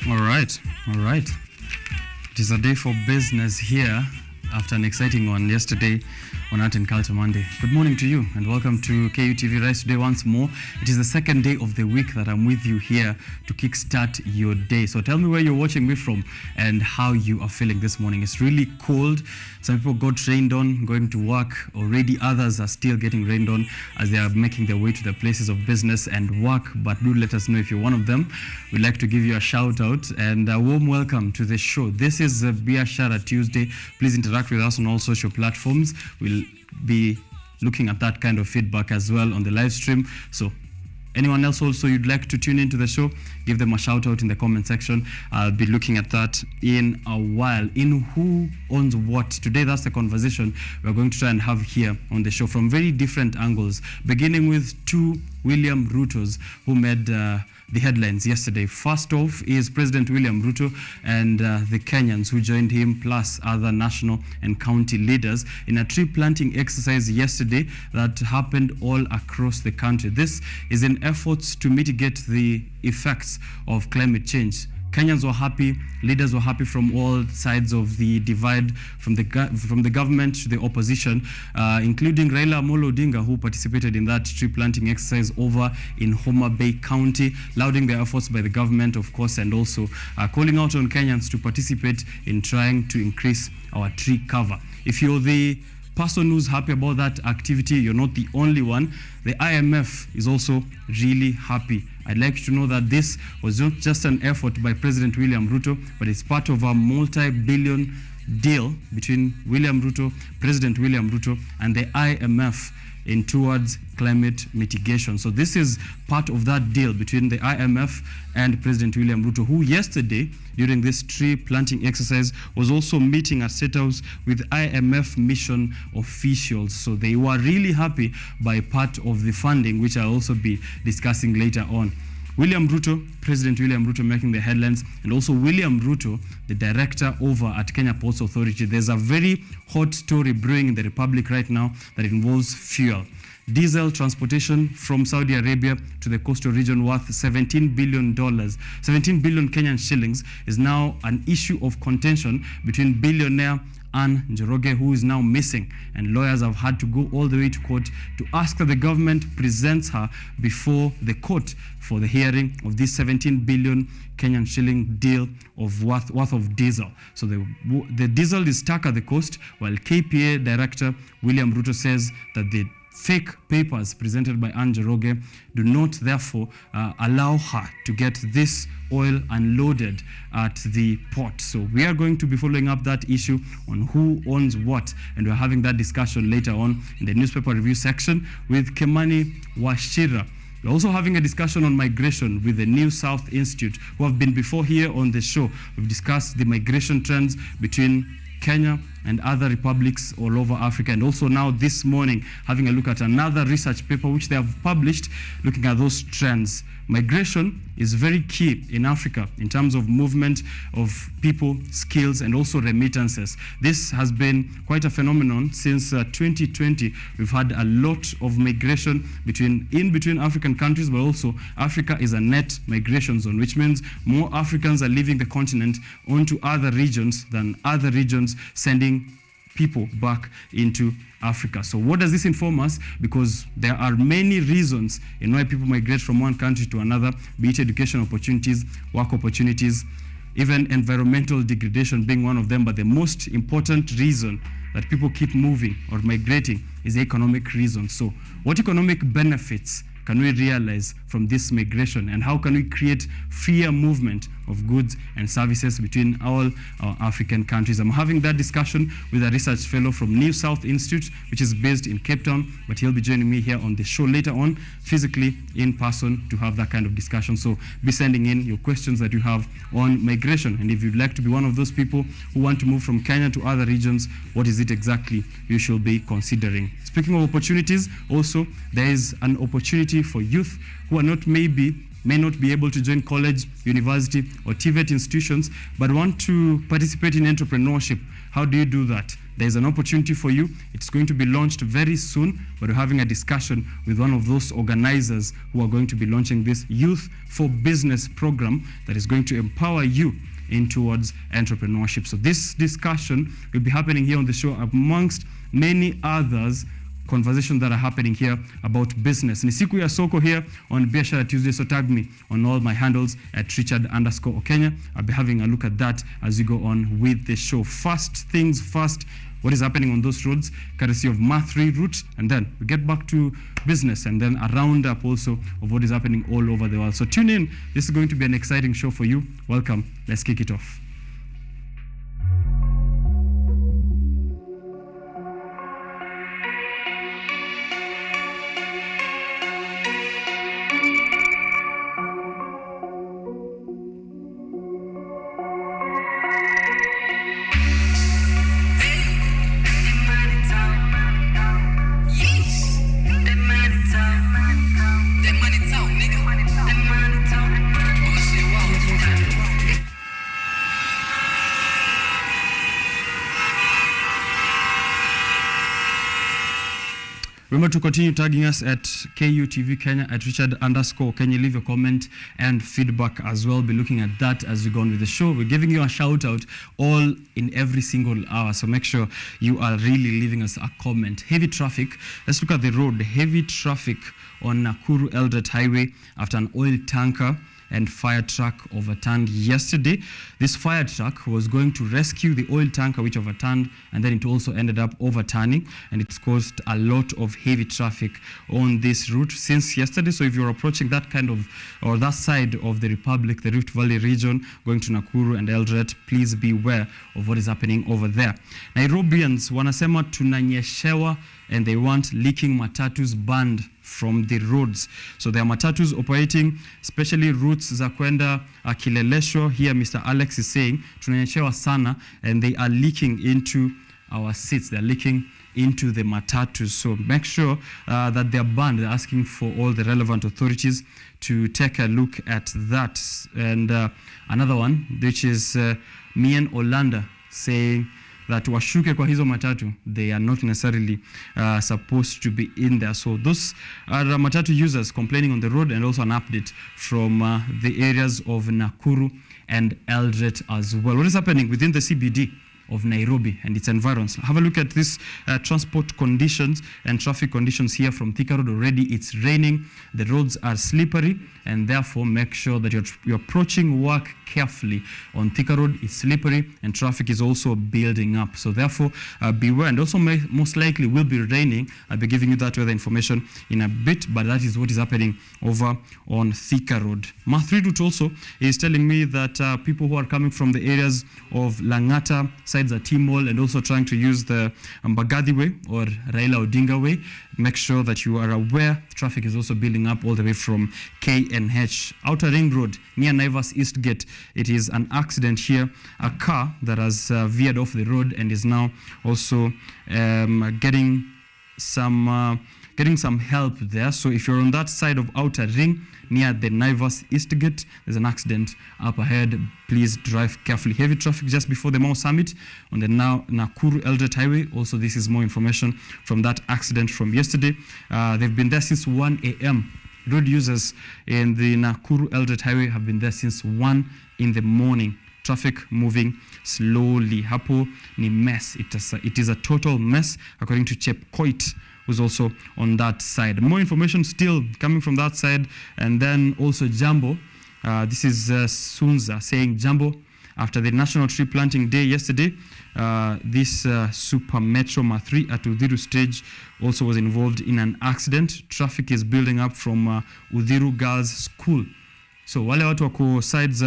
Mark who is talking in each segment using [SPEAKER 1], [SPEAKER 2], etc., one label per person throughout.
[SPEAKER 1] All right. It is a day for business here after an exciting one yesterday on Art and Culture Monday. Good morning to you and welcome to KUTV Rise today once more. It is the second day of the week that I'm with you here to kickstart your day. So tell me where you're watching me from and how you are feeling this morning. It's really cold. Some people got rained on going to work already. Others are still getting rained on as they are making their way to their places of business and work. But do let us know if you're one of them. We'd like to give you a shout out and a warm welcome to the show. This is Biashara Tuesday. Please interact with us on all social platforms. We'll be looking at that kind of feedback as well on the live stream. So anyone else also you'd like to tune into the show, give them a shout out in the comment section. I'll be looking at that in a while. In who owns what? Today, that's the conversation we're going to try and have here on the show from very different angles, beginning with two William Rutos who made the headlines yesterday. First off is President William Ruto and the Kenyans who joined him, plus other national and county leaders in a tree planting exercise yesterday that happened all across the country. This is in efforts to mitigate the effects of climate change. Kenyans were happy, leaders were happy from all sides of the divide, from the government to the opposition, including Raila Amolo Odinga, who participated in that tree planting exercise over in Homa Bay County, lauding the efforts by the government, of course, and also calling out on Kenyans to participate in trying to increase our tree cover. If you're the person who's happy about that activity, you're not the only one. The IMF is also really happy. I'd like you to know that this was not just an effort by President William Ruto, but it's part of a multi-billion deal between President William Ruto and the IMF in towards climate mitigation. So this is part of that deal between the IMF and President William Ruto, who yesterday, during this tree planting exercise, was also meeting at State House with IMF mission officials. So they were really happy by part of the funding, which I'll also be discussing later on. President William Ruto making the headlines, and also William Ruto, the director over at Kenya Ports Authority. There's a very hot story brewing in the Republic right now that involves fuel. Diesel transportation from Saudi Arabia to the coastal region worth $17 billion, 17 billion Kenyan shillings, is now an issue of contention between billionaire Anne Njoroge, who is now missing, and lawyers have had to go all the way to court to ask that the government presents her before the court for the hearing of this 17 billion Kenyan shilling deal of worth of diesel. So the diesel is stuck at the coast, while KPA director William Ruto says that the fake papers presented by Anne Njoroge do not therefore allow her to get this oil unloaded at the port. So we are going to be following up that issue on who owns what, and we're having that discussion later on in the newspaper review section with Kimani Wachira. We're also having a discussion on migration with the New South Institute, who have been before here on the show. We've discussed the migration trends between Kenya and other republics all over Africa, and also now this morning having a look at another research paper which they have published looking at those trends. Migration is very key in Africa in terms of movement of people, skills, and also remittances. This has been quite a phenomenon since 2020. We've had a lot of migration in between African countries, but also Africa is a net migration zone, which means more Africans are leaving the continent onto other regions than other regions sending people back into Africa. So what does this inform us? Because there are many reasons in why people migrate from one country to another, be it education opportunities, work opportunities, even environmental degradation being one of them. But the most important reason that people keep moving or migrating is economic reasons. So what economic benefits can we realize from this migration, and how can we create freer movement of goods and services between all our African countries? I'm having that discussion with a research fellow from New South Institute, which is based in Cape Town, but he'll be joining me here on the show later on, physically in person, to have that kind of discussion. So be sending in your questions that you have on migration, and if you'd like to be one of those people who want to move from Kenya to other regions, what is it exactly you should be considering? Speaking of opportunities, also there is an opportunity for youth who are may not be able to join college, university, or TVET institutions, but want to participate in entrepreneurship. How do you do that? there's an opportunity for you. It's going to be launched very soon, but we're having a discussion with one of those organizers who are going to be launching this Youth for Business program that is going to empower you in towards entrepreneurship. So this discussion will be happening here on the show amongst many others, conversations that are happening here about business. Ni siku ya soko here on Biashara Tuesday, so tag me on all my handles at Richard_OKENYE. I'll be having a look at that as we go on with the show. First things first, what is happening on those roads, courtesy of Ma3 route, and then we get back to business and then a roundup also of what is happening all over the world. So tune in. This is going to be an exciting show for you. Welcome. Let's kick it off. Remember to continue tagging us at KUTV Kenya, at Richard_OKENYE. Leave your comment and feedback as well. Be looking at that as we go on with the show. We're giving you a shout out all in every single hour. So make sure you are really leaving us a comment. Heavy traffic. Let's look at the road. Heavy traffic on Nakuru Eldoret Highway after an oil tanker and fire truck overturned yesterday. This fire truck was going to rescue the oil tanker which overturned, and then it also ended up overturning, and it's caused a lot of heavy traffic on this route since yesterday. So if you're approaching that kind of, or that side of the Republic, the Rift Valley region, going to Nakuru and Eldoret, please be aware of what is happening over there. Nairobians wanasema tunanyeshewa, and they want leaking matatus banned from the roads. So there are matatus operating, especially routes za kwenda Kileleshwa. Here Mr. Alex is saying tunanyeshewa sana, and they are leaking into our seats. They're leaking into the matatus. So make sure that they're banned. They're asking for all the relevant authorities to take a look at that. And another one, which is Mien Olanda, saying that washuke kwa hizo matatu, they are not necessarily supposed to be in there. So those are matatu users complaining on the road, and also an update from the areas of Nakuru and Eldoret as well. What is happening within the CBD of Nairobi and its environs? Have a look at this transport conditions and traffic conditions here from Thika Road. Already it's raining, the roads are slippery, and therefore make sure that you're approaching work carefully. On Thika Road, it's slippery and traffic is also building up. So therefore beware, and also most likely will be raining. I'll be giving you that weather information in a bit, but that is what is happening over on Thika Road. Ma3 route also is telling me that people who are coming from the areas of Langata, sides at T-Mall, and also trying to use the Mbagathi Way or Raila Odinga Way, make sure that you are aware traffic is also building up all the way from KNH. Outer Ring Road near Naivas East Gate, it is an accident here. A car that has veered off the road and is now also getting some help there. So if you're on that side of Outer Ring near the Naivas East Gate, there's an accident up ahead. Please drive carefully. Heavy traffic just before the Mau Summit on the Nakuru Eldoret Highway. Also, this is more information from that accident from yesterday. They've been there since 1 a.m. Road users in the Nakuru Eldoret Highway have been there since 1 in the morning. Traffic moving slowly. Hapo ni mess. It is a total mess, according to Chepkoit, who's also on that side. More information still coming from that side. And then also Jambo. This is Sunza saying Jambo. After the National Tree Planting Day yesterday, this Super Metro Ma3 at Udhiru stage also was involved in an accident. Traffic is building up from Udhiru Girls School. So wale watu wako sides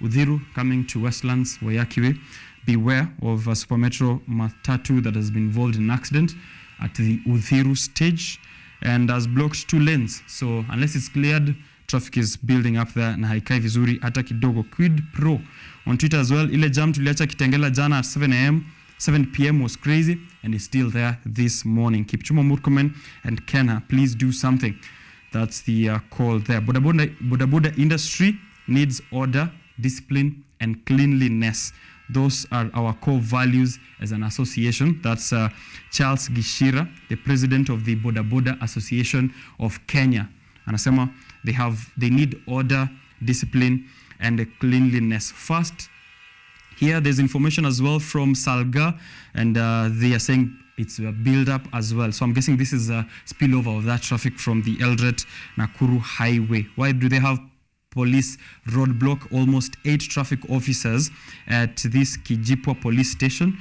[SPEAKER 1] Udhiru coming to Westlands, Wayaki Way, beware of a Super Metro matatu that has been involved in an accident at the Udhiru stage and has blocked 2 lanes. So unless it's cleared, traffic is building up there na haikai vizuri hata kidogo. Quid Pro on Twitter as well. Ile jam tuliacha Kitengela jana at 7 p.m. was crazy and is still there this morning. Kipchuma Murkomen and Kenna, please do something. That's the call there. Boda industry needs order, discipline, and cleanliness. Those are our core values as an association. That's Charles Gishira, the president of the Boda Boda Association of Kenya. Anasema they need order, discipline, and cleanliness first. Here, there's information as well from Salga, and they are saying it's a build-up as well. So I'm guessing this is a spillover of that traffic from the Eldoret-Nakuru highway. Why do they have police roadblock? Almost 8 traffic officers at this Kijipwa police station.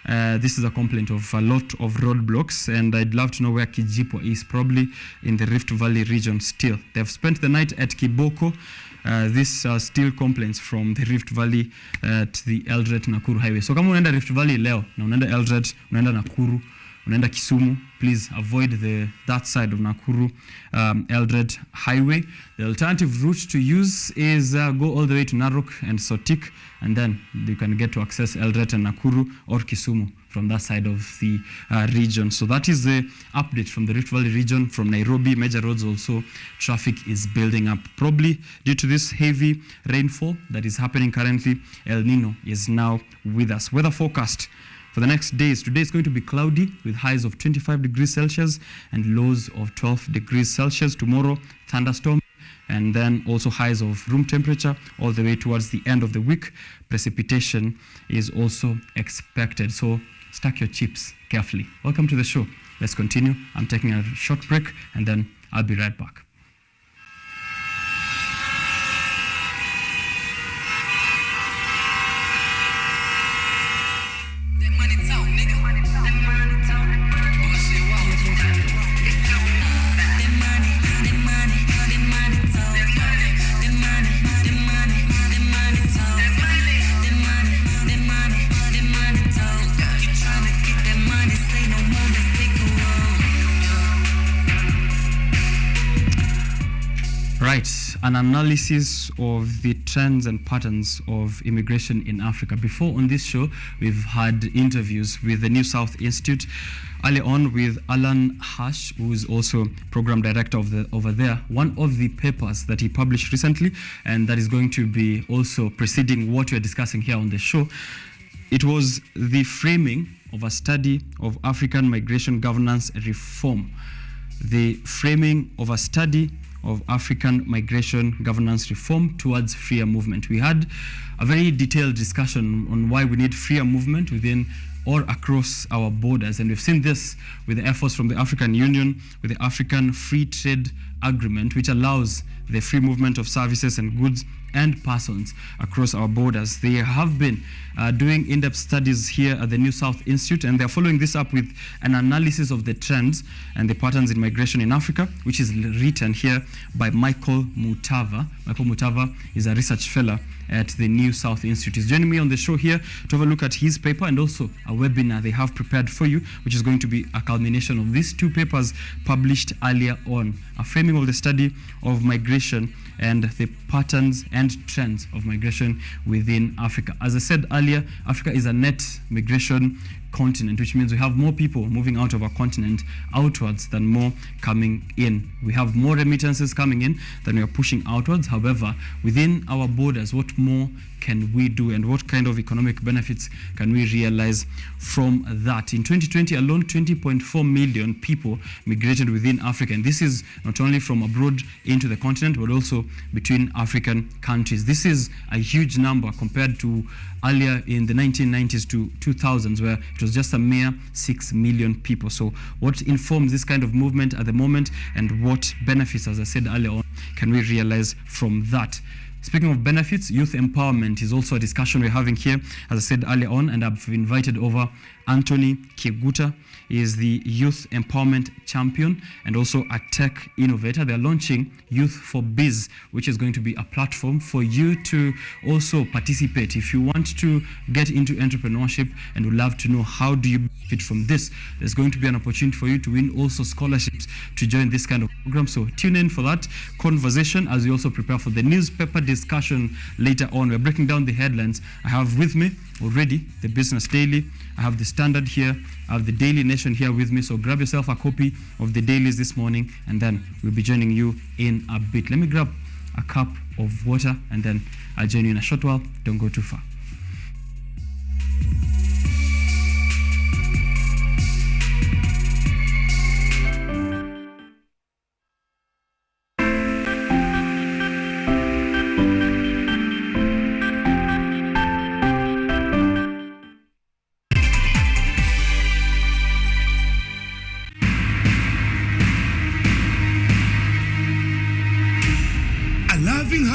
[SPEAKER 1] This is a complaint of a lot of roadblocks, and I'd love to know where Kijipwa is, probably in the Rift Valley region still. They've spent the night at Kiboko. This are still complaints from the Rift Valley at the Eldoret-Nakuru highway. So kama unaenda Rift Valley leo, na unaenda Eldoret, unaenda Nakuru, unaenda Kisumu, please avoid that side of Nakuru Eldoret highway. The alternative route to use is go all the way to Narok and Sotik, and then you can get to access Eldoret and Nakuru or Kisumu from that side of the region. So that is the update from the Rift Valley region. From Nairobi, major roads also, traffic is building up. Probably due to this heavy rainfall that is happening currently, El Nino is now with us. Weather forecast for the next days. Today is going to be cloudy with highs of 25 degrees Celsius and lows of 12 degrees Celsius. Tomorrow, thunderstorm, and then also highs of room temperature all the way towards the end of the week. Precipitation is also expected. So stack your chips carefully. Welcome to the show. Let's continue. I'm taking a short break, and then I'll be right back. Right, an analysis of the trends and patterns of immigration in Africa. Before on this show, we've had interviews with the New South Institute. Early on with Alan Hash, who is also program director over there. One of the papers that he published recently, and that is going to be also preceding what we're discussing here on the show, it was the framing of a study of African migration governance reform. The framing of a study of African migration governance reform towards freer movement. We had a very detailed discussion on why we need freer movement within or across our borders, and we've seen this with the efforts from the African Union, with the African Free Trade Agreement, which allows the free movement of services and goods and persons across our borders. They have been doing in-depth studies here at the New South Institute, and they're following this up with an analysis of the trends and the patterns in migration in Africa, which is written here by Michael Mutava. Michael Mutava is a research fellow at the New South Institute. He's joining me on the show here to have a look at his paper and also a webinar they have prepared for you, which is going to be a culmination of these 2 papers published earlier on, a framing of the study of migration and the patterns and trends of migration within Africa. As I said earlier, Africa is a net migration continent, which means we have more people moving out of our continent outwards than more coming in. We have more remittances coming in than we are pushing outwards. However, within our borders, what more can we do, and what kind of economic benefits can we realize from that? In 2020 alone, 20.4 million people migrated within Africa, and this is not only from abroad into the continent, but also between African countries. This is a huge number compared to earlier in the 1990s to 2000s, where it was just a mere 6 million people. So what informs this kind of movement at the moment, and what benefits, as I said earlier on, can we realize from that? Speaking of benefits, youth empowerment is also a discussion we're having here, as I said earlier on, and I've invited over Anthony Kiguta. He is the youth empowerment champion and also a tech innovator. They're launching Youth for Biz, which is going to be a platform for you to also participate. If you want to get into entrepreneurship and would love to know how do you benefit from this, there's going to be an opportunity for you to win also scholarships to join this kind of program. So tune in for that conversation as we also prepare for the newspaper discussion later on. We're breaking down the headlines. I have with me already the Business Daily. I have the Standard here. I have the Daily Nation here with me. So grab yourself a copy of the dailies this morning, and then we'll be joining you in a bit. Let me grab a cup of water, and then I'll join you in a short while. Don't go too far.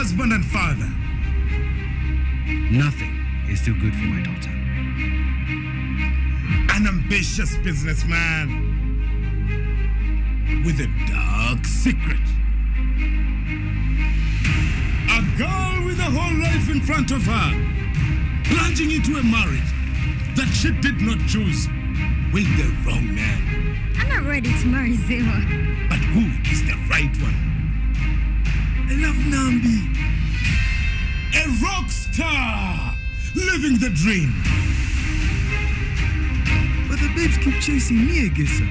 [SPEAKER 2] husband and father.
[SPEAKER 3] Nothing is too good for my daughter.
[SPEAKER 2] An ambitious businessman with a dark secret. A girl with a whole life in front of her, plunging into a marriage that she did not choose with the wrong man.
[SPEAKER 4] I'm not ready to marry Zema.
[SPEAKER 2] But who is the right one? I love Nambi. A rock star, living the dream.
[SPEAKER 3] But the babes keep chasing me again, sir.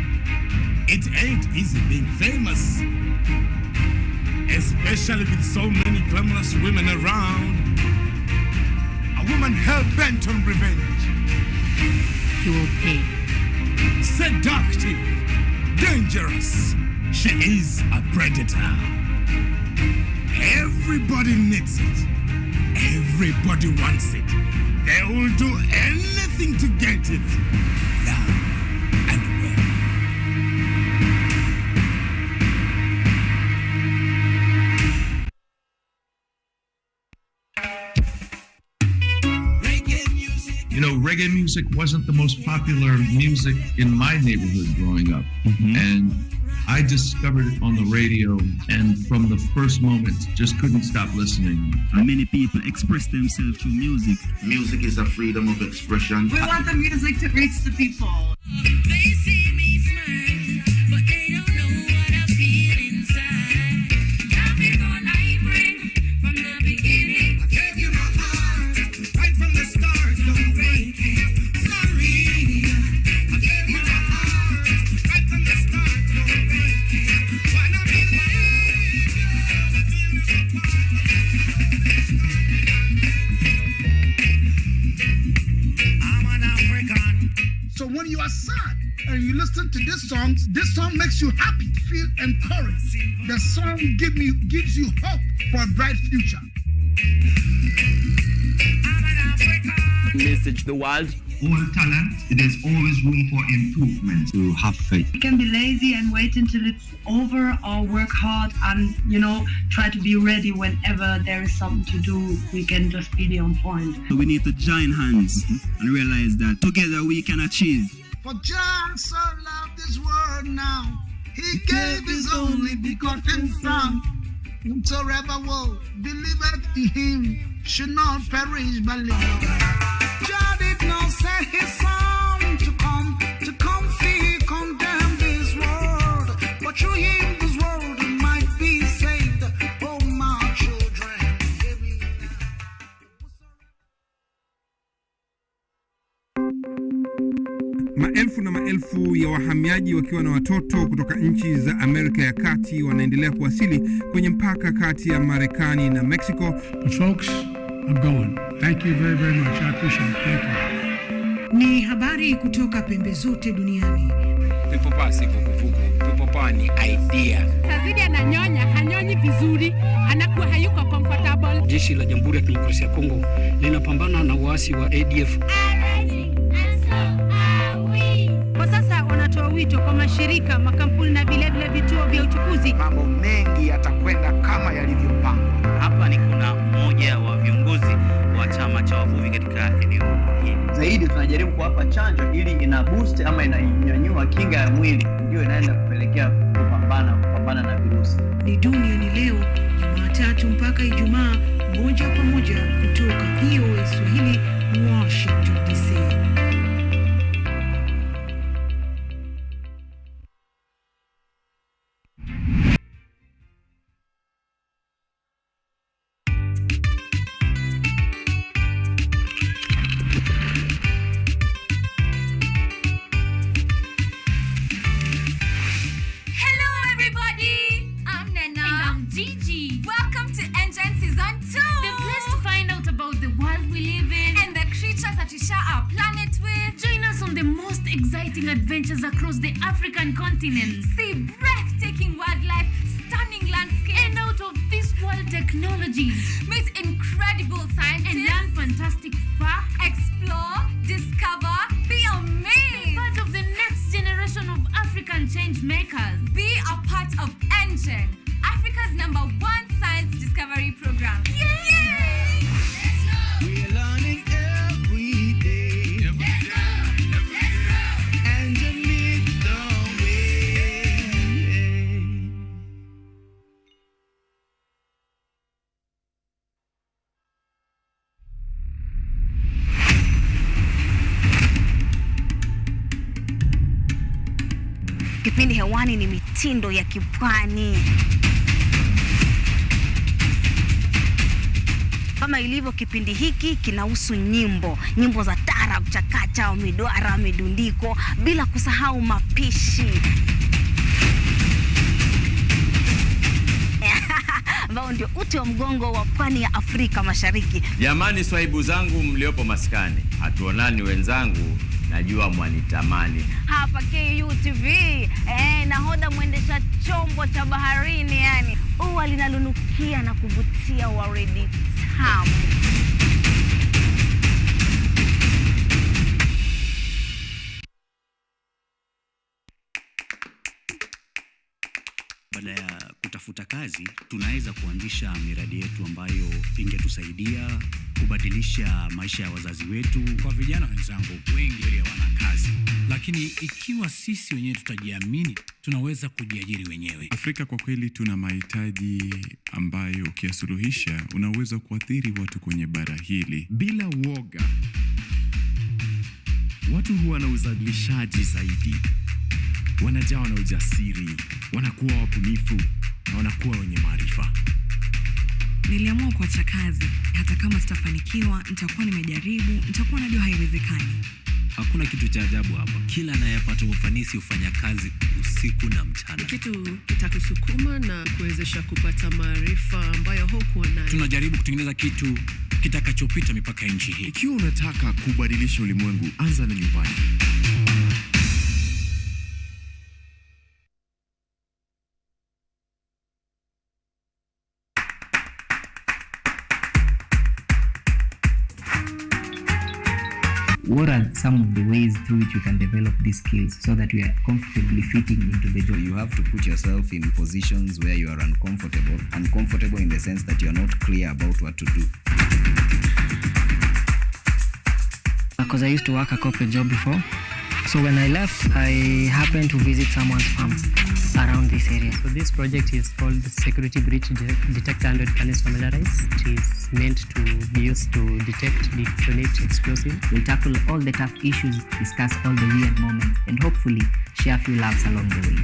[SPEAKER 2] It ain't easy being famous, especially with so many glamorous women around. A woman hell-bent on revenge.
[SPEAKER 4] He will pay.
[SPEAKER 2] Seductive, dangerous. She is a predator. Everybody needs it. Everybody wants it. They will do anything to get it. Love and wealth.
[SPEAKER 5] You know, reggae music wasn't the most popular music in my neighborhood growing up. And I discovered it on the radio, and from the first moment, just couldn't stop listening.
[SPEAKER 6] Many people express themselves through music.
[SPEAKER 7] Music is a freedom of expression.
[SPEAKER 8] We want the music to reach the people.
[SPEAKER 9] They see me smile, but they don't know what I feel inside. Traffic all I bring from the beginning.
[SPEAKER 2] I gave you my heart, right from the start, don't break it. Sorry, I gave you my heart, right from the start, don't break it. Wanna be I'm an African.
[SPEAKER 10] So when you are sad and you listen to this song makes you happy, feel encouraged. The song gives you hope for a bright future.
[SPEAKER 2] I'm an African.
[SPEAKER 3] Message the world.
[SPEAKER 7] All talent, there's always room for improvement.
[SPEAKER 3] To have faith.
[SPEAKER 8] We can be lazy and wait until it's over, or work hard and, try to be ready whenever there is something to do. We can just be on point.
[SPEAKER 6] So we need to join hands and realize that together we can achieve.
[SPEAKER 10] For John so loved this world now, he gave his only begotten Son. Whosoever will believeth in him should not perish but live. God did not send his Son to come free, condemn this world, but through him this world might be saved. Oh my children, give me
[SPEAKER 11] Maelfu na maelfu ya wahamiaji wakiwa na watoto kutoka nchi za Amerika ya Kati wanaendelea kuwasili kwenye mpaka kati ya Marekani na Mexico.
[SPEAKER 12] The folks are going. Thank you very, very much. I appreciate it. Thank you.
[SPEAKER 13] Ni habari kutoka pembe zote duniani.
[SPEAKER 3] People pass vuguvugu. People pass ni idea.
[SPEAKER 4] Tazidi ananyonya, hanyonyi vizuri, anakuwa hayuko comfortable.
[SPEAKER 3] Jeshi la Jamhuri ya Kidemokrasia ya Kongo linapambana na waasi wa ADF.
[SPEAKER 4] Kwa sasa wanatoa wito kwa mashirika, makampuni na vile vituo vya uchukuzi.
[SPEAKER 3] Mambo mengi yatakwenda kama yalivyopangwa.
[SPEAKER 6] Hapa ni kuna mmoja wa viongozi wa chama cha wavuvi katika eneo hili.
[SPEAKER 14] Zaidi tunajaribu kuwapa chanjo ili ina boost ama inanyanyua kinga ya mwili, ndio inaenda kupelekea kupambana na virusi.
[SPEAKER 13] Ni duniani leo, Jumatatu mpaka Ijumaa, moja kwa moja kutoka VOA Swahili, Washington DC.
[SPEAKER 9] Adventures across the African continent.
[SPEAKER 4] See breathtaking wildlife, stunning landscapes,
[SPEAKER 9] and out of this world technology.
[SPEAKER 4] Meet incredible scientists
[SPEAKER 9] and learn fantastic facts.
[SPEAKER 4] Explore, discover, be amazed.
[SPEAKER 9] Be part of the next generation of African change makers.
[SPEAKER 4] Be a part of ENGEN, Africa's #1 science
[SPEAKER 9] Science Discovery Program. Yay!
[SPEAKER 2] We're learning every day. And you need the way.
[SPEAKER 15] Kipindi hewani ni mitindo ya kipwani. Kama ilivyo kipindi hiki kinahusu nyimbo za taarab, chakacha, midwara, midundiko, bila kusahau mapishi. Ambao ndio uti wa mgongo wa pwani ya Afrika Mashariki.
[SPEAKER 16] Jamani swaibu zangu mliopo maskani, hatuonani wenzangu, najua mwanitamani.
[SPEAKER 15] Hapa KUTV, nahodha mwendesha chombo cha baharini, yani ua linalunukia na kuvutia waridi tamu.
[SPEAKER 17] Baada ya kutafuta kazi, tunaweza kuanzisha miradi yetu ambayo ingetusaidia kubadilisha maisha ya wazazi wetu.
[SPEAKER 18] Kwa vijana wenzangu, wengi hawana kazi, lakini ikiwa sisi wenyewe tutajiamini, tunaweza kujiajiri wenyewe.
[SPEAKER 19] Afrika kwa kweli tuna mahitaji ambayo ukiyasuluhisha unaweza kuathiri watu kwenye bara hili
[SPEAKER 20] bila uoga. Watu huwa na uzalishaji zaidi, wanajawa na ujasiri, wanakuwa wabunifu na wanakuwa wenye maarifa.
[SPEAKER 21] Niliamua kuacha kazi, hata kama sitafanikiwa, nitakuwa nimejaribu, nitakuwa najua haiwezekani.
[SPEAKER 22] Hakuna kitu cha ajabu hapa. Kila anayepata ufanisi hufanya kazi usiku na mchana.
[SPEAKER 23] Kitu kitakusukuma na kuwezesha kupata maarifa ambayo hukuwa nayo.
[SPEAKER 18] Tunajaribu kutengeneza kitu kitakachopita mipaka ya nchi hii.
[SPEAKER 20] Ikiwa unataka kubadilisha ulimwengu, anza na nyumbani.
[SPEAKER 24] What are some of the ways through which you can develop these skills so that you are comfortably fitting into the job?
[SPEAKER 25] You have to put yourself in positions where you are uncomfortable in the sense that you are not clear about what to do.
[SPEAKER 26] Because I used to work a corporate job before. So when I left, I happened to visit someone's farm around this area.
[SPEAKER 27] So this project is called Security Breach Detector and Readiness Familiarize. It is meant to be used to detect, detonate explosives.
[SPEAKER 24] We'll tackle all the tough issues, discuss all the weird moments, and hopefully share a few laughs along the way.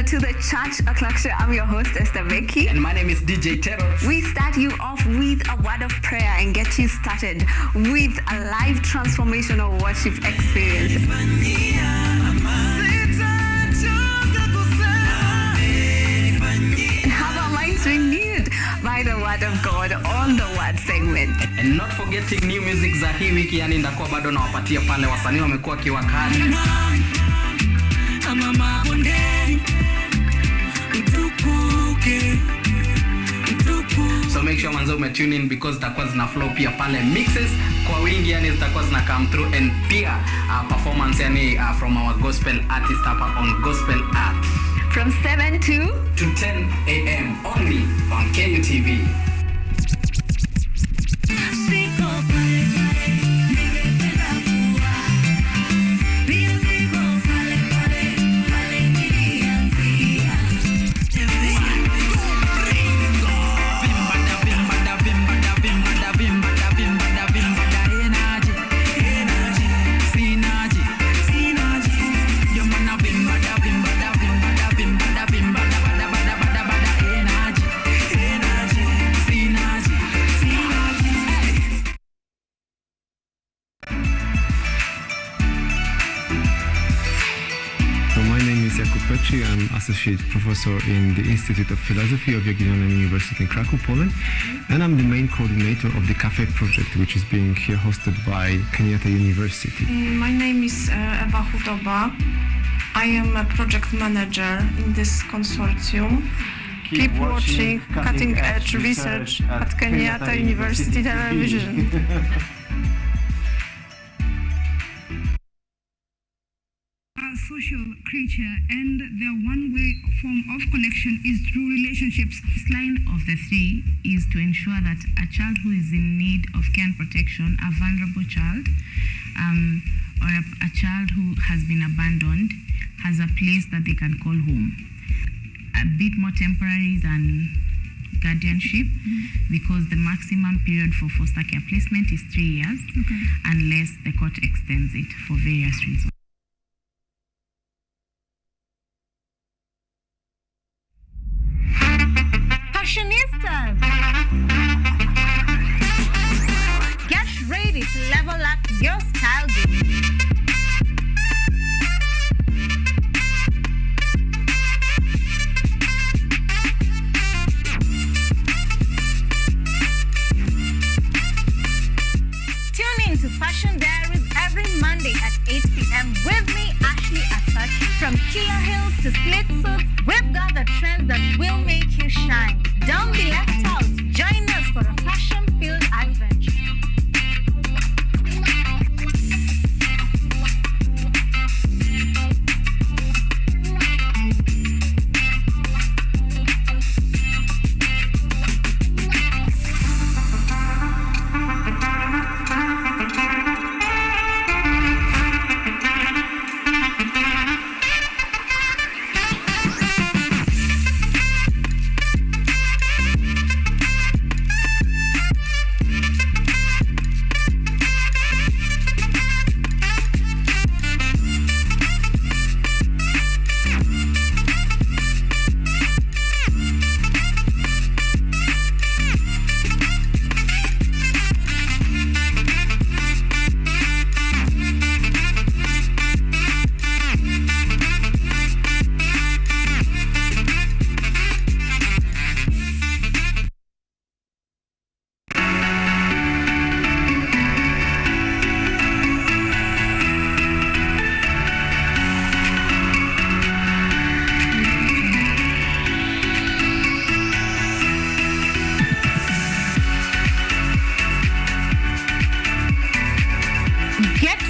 [SPEAKER 28] To the Church O'Clock Show. I'm your host, Esther Becky.
[SPEAKER 29] And my name is DJ Tero.
[SPEAKER 28] We start you off with a word of prayer and get you started with a live transformational worship experience. And have our minds renewed by the word of God on the word segment.
[SPEAKER 29] And not forgetting new music za hii wiki, yani ndakuwa bado nawapatia pale wasanii wamekuwa kiwakali. So make sure manzo tune in because zitakuwa zina flow pia pale mixes kwa wingi, yani zitakuwa zina come through, and pia performance yani from our gospel artist hapa on Gospel Art
[SPEAKER 28] from 7 to
[SPEAKER 29] 10 a.m. only on KUTV.
[SPEAKER 1] is Jakub Petri. I'm Associate Professor in the Institute of Philosophy of Jagiellonian University in Krakow, Poland. And I'm the main coordinator of the Cafe project, which is being here hosted by Kenyatta University.
[SPEAKER 3] My name is Ewa Hudoba. I am a project manager in this consortium. Keep watching cutting-edge research at Kenyatta University Television.
[SPEAKER 5] A social creature, and their one-way form of connection is through relationships.
[SPEAKER 6] This line of the three is to ensure that a child who is in need of care and protection, a vulnerable child, or a child who has been abandoned, has a place that they can call home. A bit more temporary than guardianship, because the maximum period for foster care placement is 3 years, unless the court extends it for various reasons.
[SPEAKER 15] Fashionistas, get ready to level up your style game. Tune in to Fashion Diaries every Monday at 8 p.m. with me, Ashley Asach. From Kia Hills to split suits, we've got the trends that will make you shine. Don't be left out. Join us for a fashion-filled adventure.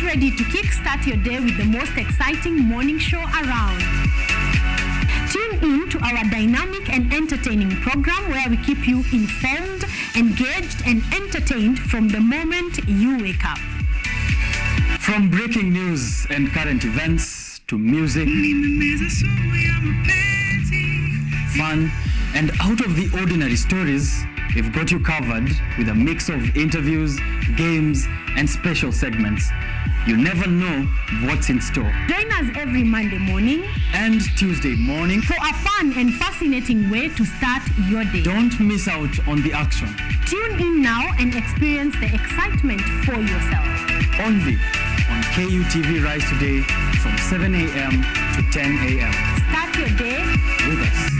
[SPEAKER 15] Ready to kickstart your day with the most exciting morning show around. Tune in to our dynamic and entertaining program where we keep you informed, engaged, and entertained from the moment you wake up.
[SPEAKER 7] From breaking news and current events to music, fun, and out of the ordinary stories, we've got you covered with a mix of interviews, games, and special segments. You never know what's in store.
[SPEAKER 15] Join us every Monday morning
[SPEAKER 7] and Tuesday morning
[SPEAKER 15] for a fun and fascinating way to start your day.
[SPEAKER 7] Don't miss out on the action.
[SPEAKER 15] Tune in now and experience the excitement for yourself.
[SPEAKER 7] Only on KUTV Rise Today from 7 a.m. to 10 a.m.
[SPEAKER 15] Start your day
[SPEAKER 7] with us.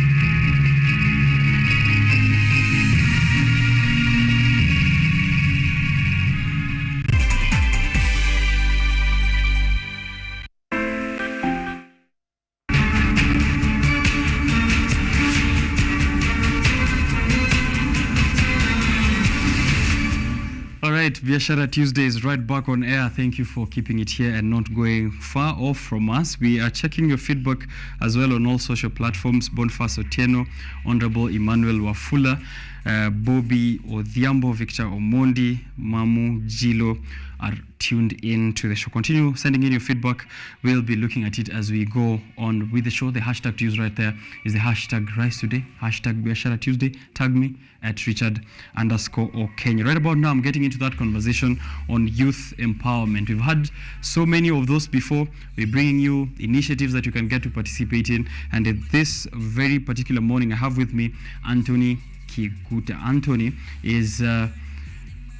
[SPEAKER 8] Right, Biashara Tuesday is right back on air. Thank you for keeping it here and not going far off from us. We are checking your feedback as well on all social platforms. Boniface Otieno, Honorable Emmanuel Wafula, Bobby Odhiambo, Victor Omondi, Mamu Jilo are tuned in to the show. Continue sending in your feedback. We'll be looking at it as we go on with the show. The hashtag to use right there is the hashtag Rise Today, hashtag Biashara Tuesday. Tag me at Richard_OKENYE. Right about now, I'm getting into that conversation on youth empowerment. We've had so many of those before. We're bringing you initiatives that you can get to participate in. And at this very particular morning, I have with me Anthony Kiguta. Anthony is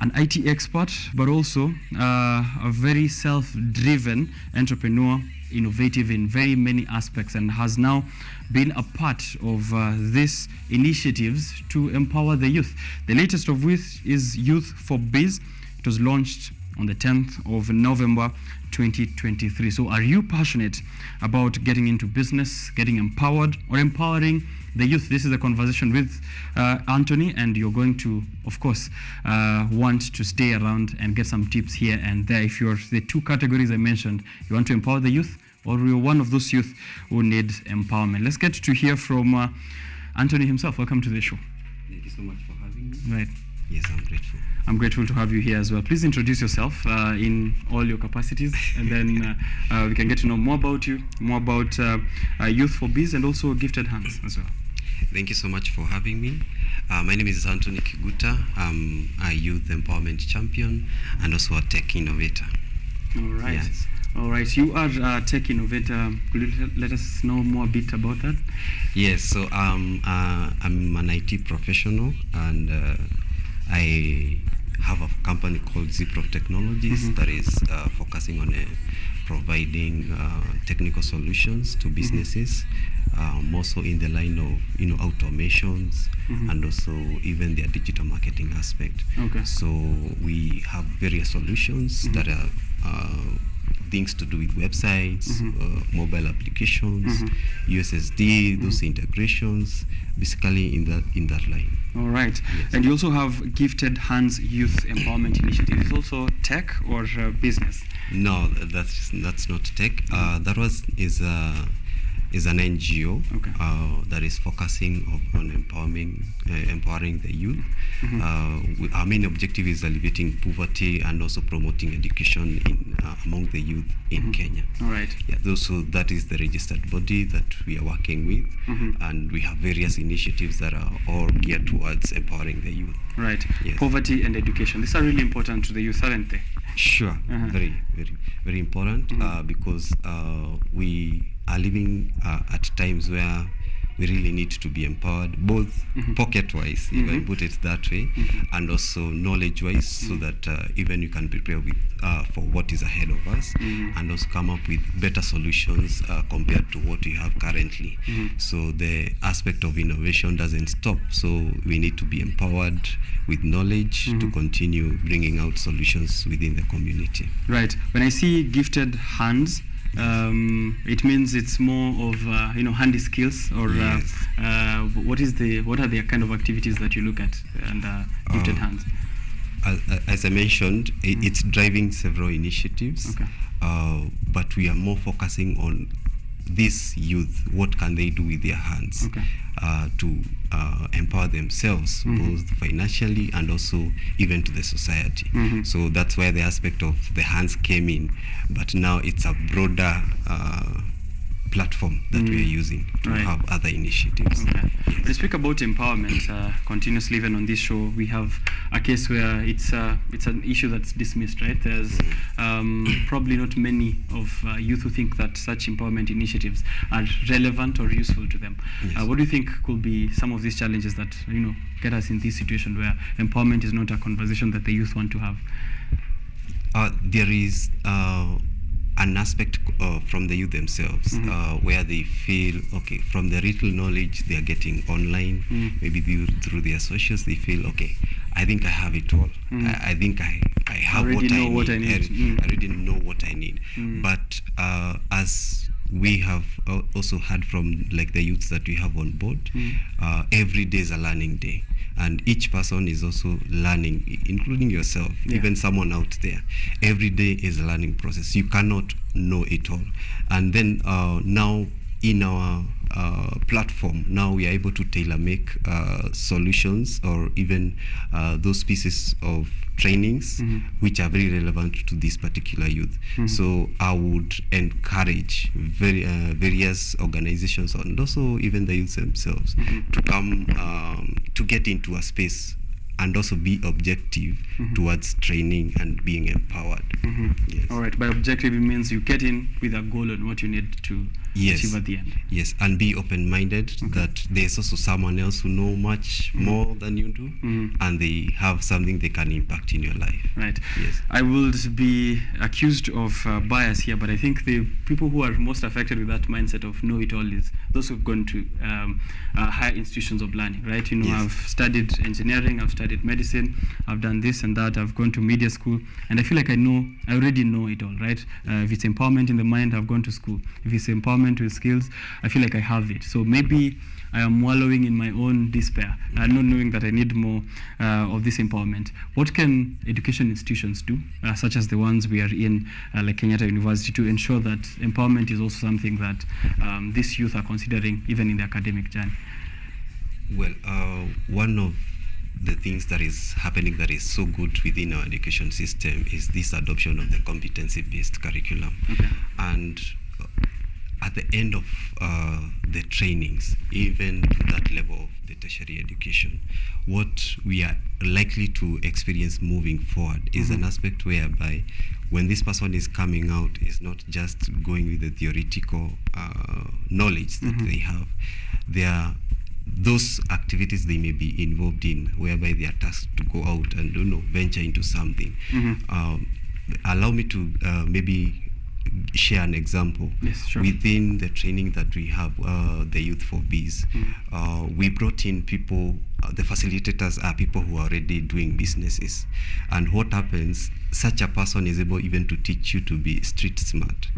[SPEAKER 8] an IT expert, but also a very self-driven entrepreneur, innovative in very many aspects, and has now been a part of these initiatives to empower the youth. The latest of which is Youth for Biz. It was launched on the 10th of November 2023. So are you passionate about getting into business, getting empowered, or empowering the youth? This is a conversation with Anthony, and you're going to, of course, want to stay around and get some tips here and there. If you're the two categories I mentioned, you want to empower the youth, or you're one of those youth who need empowerment. Let's get to hear from Anthony himself. Welcome to the show.
[SPEAKER 2] Thank you so much for having me.
[SPEAKER 8] Right.
[SPEAKER 2] Yes, I'm grateful.
[SPEAKER 8] I'm grateful to have you here as well. Please introduce yourself in all your capacities, and then we can get to know more about you, more about Youth for Biz, and also Gifted Hands as well.
[SPEAKER 2] Thank you so much for having me. My name is Anthony Kiguta. I'm a youth empowerment champion and also a tech innovator.
[SPEAKER 8] All right.
[SPEAKER 2] Yes.
[SPEAKER 8] All right. You are a tech innovator. Could you let us know more a bit about that?
[SPEAKER 2] Yes. So I'm an IT professional, and I have a company called Ziprof Technologies that is focusing on providing technical solutions to businesses, more so in the line of automations and also even their digital marketing aspect.
[SPEAKER 8] Okay.
[SPEAKER 2] So we have various solutions that are things to do with websites, mobile applications, USSD, those integrations, basically in that line.
[SPEAKER 8] All right.
[SPEAKER 2] Yes.
[SPEAKER 8] And you also have Gifted Hands Youth Empowerment Initiative. Is also tech or business?
[SPEAKER 2] No, that's not tech. That is an NGO that is focusing on empowering the youth. Our main objective is alleviating poverty and also promoting education among the youth in Kenya.
[SPEAKER 8] All right.
[SPEAKER 2] Yeah, so that is the registered body that we are working with, and we have various initiatives that are all geared towards empowering the youth.
[SPEAKER 8] Right.
[SPEAKER 2] Yes.
[SPEAKER 8] Poverty and education. These are really important to the youth, aren't they?
[SPEAKER 2] Sure. Very, very, very important because we are living at times where we really need to be empowered, both pocket-wise, if I put it that way, and also knowledge-wise, so that even you can prepare with for what is ahead of us, and also come up with better solutions compared to what we have currently. So the aspect of innovation doesn't stop. So we need to be empowered with knowledge to continue bringing out solutions within the community.
[SPEAKER 8] Right. When I see Gifted Hands, it means it's more of handy skills, or what are the kind of activities that you look at and Gifted Hands?
[SPEAKER 2] As I mentioned, it's driving several initiatives, but we are more focusing on this youth. What can they do with their hands to empower themselves, both financially and also even to the society? So that's where the aspect of the hands came in, but now it's a broader platform that we are using to have other initiatives.
[SPEAKER 8] When we speak about empowerment continuously, even on this show, we have a case where it's an issue that's dismissed, right? There's probably not many of youth who think that such empowerment initiatives are relevant or useful to them. What do you think could be some of these challenges that get us in this situation where empowerment is not a conversation that the youth want to have?
[SPEAKER 2] There is an aspect from the youth themselves where they feel, okay, from the little knowledge they are getting online, maybe through their socials, they feel, okay, I think I have it all. I think I have what I need. I already know what I need. But as we have also heard from the youths that we have on board, every day is a learning day. And each person is also learning, including yourself, even someone out there. Every day is a learning process. You cannot know it all. And then now in our platform, now we are able to tailor-make solutions or even those pieces of trainings which are very relevant to this particular youth. So I would encourage various organizations and also even the youth themselves to come to get into a space and also be objective towards training and being empowered. Yes.
[SPEAKER 8] All right. By objective, it means you get in with a goal on what you need to achieve at the end.
[SPEAKER 2] Yes, and be open-minded that there's also someone else who know much more than you do, and they have something they can impact in your life.
[SPEAKER 8] Right.
[SPEAKER 2] Yes.
[SPEAKER 8] I would be accused of bias here, but I think the people who are most affected with that mindset of know-it-all is those who've gone to higher institutions of learning, right? You know,
[SPEAKER 2] Yes.
[SPEAKER 8] I've studied engineering, I've studied medicine, I've done this and that, I've gone to media school, and I feel like I already know it all, right? If it's empowerment in the mind, I've gone to school. If it's empowerment with skills, I feel like I have it. So maybe I am wallowing in my own despair, not knowing that I need more of this empowerment. What can education institutions do, such as the ones we are in, like Kenyatta University, to ensure that empowerment is also something that these youth are considering even in the academic journey?
[SPEAKER 2] Well, one of the things that is happening that is so good within our education system is this adoption of the competency-based curriculum. And at the end of the trainings, even to that level of the tertiary education, what we are likely to experience moving forward is an aspect whereby when this person is coming out, is not just going with the theoretical knowledge that they have. There are those activities they may be involved in whereby they are tasked to go out and venture into something. Allow me to maybe share an example.
[SPEAKER 8] Yes, sure.
[SPEAKER 2] Within the training that we have, the Youth for Biz, we brought in people, the facilitators are people who are already doing businesses. And what happens, such a person is able even to teach you to be street smart.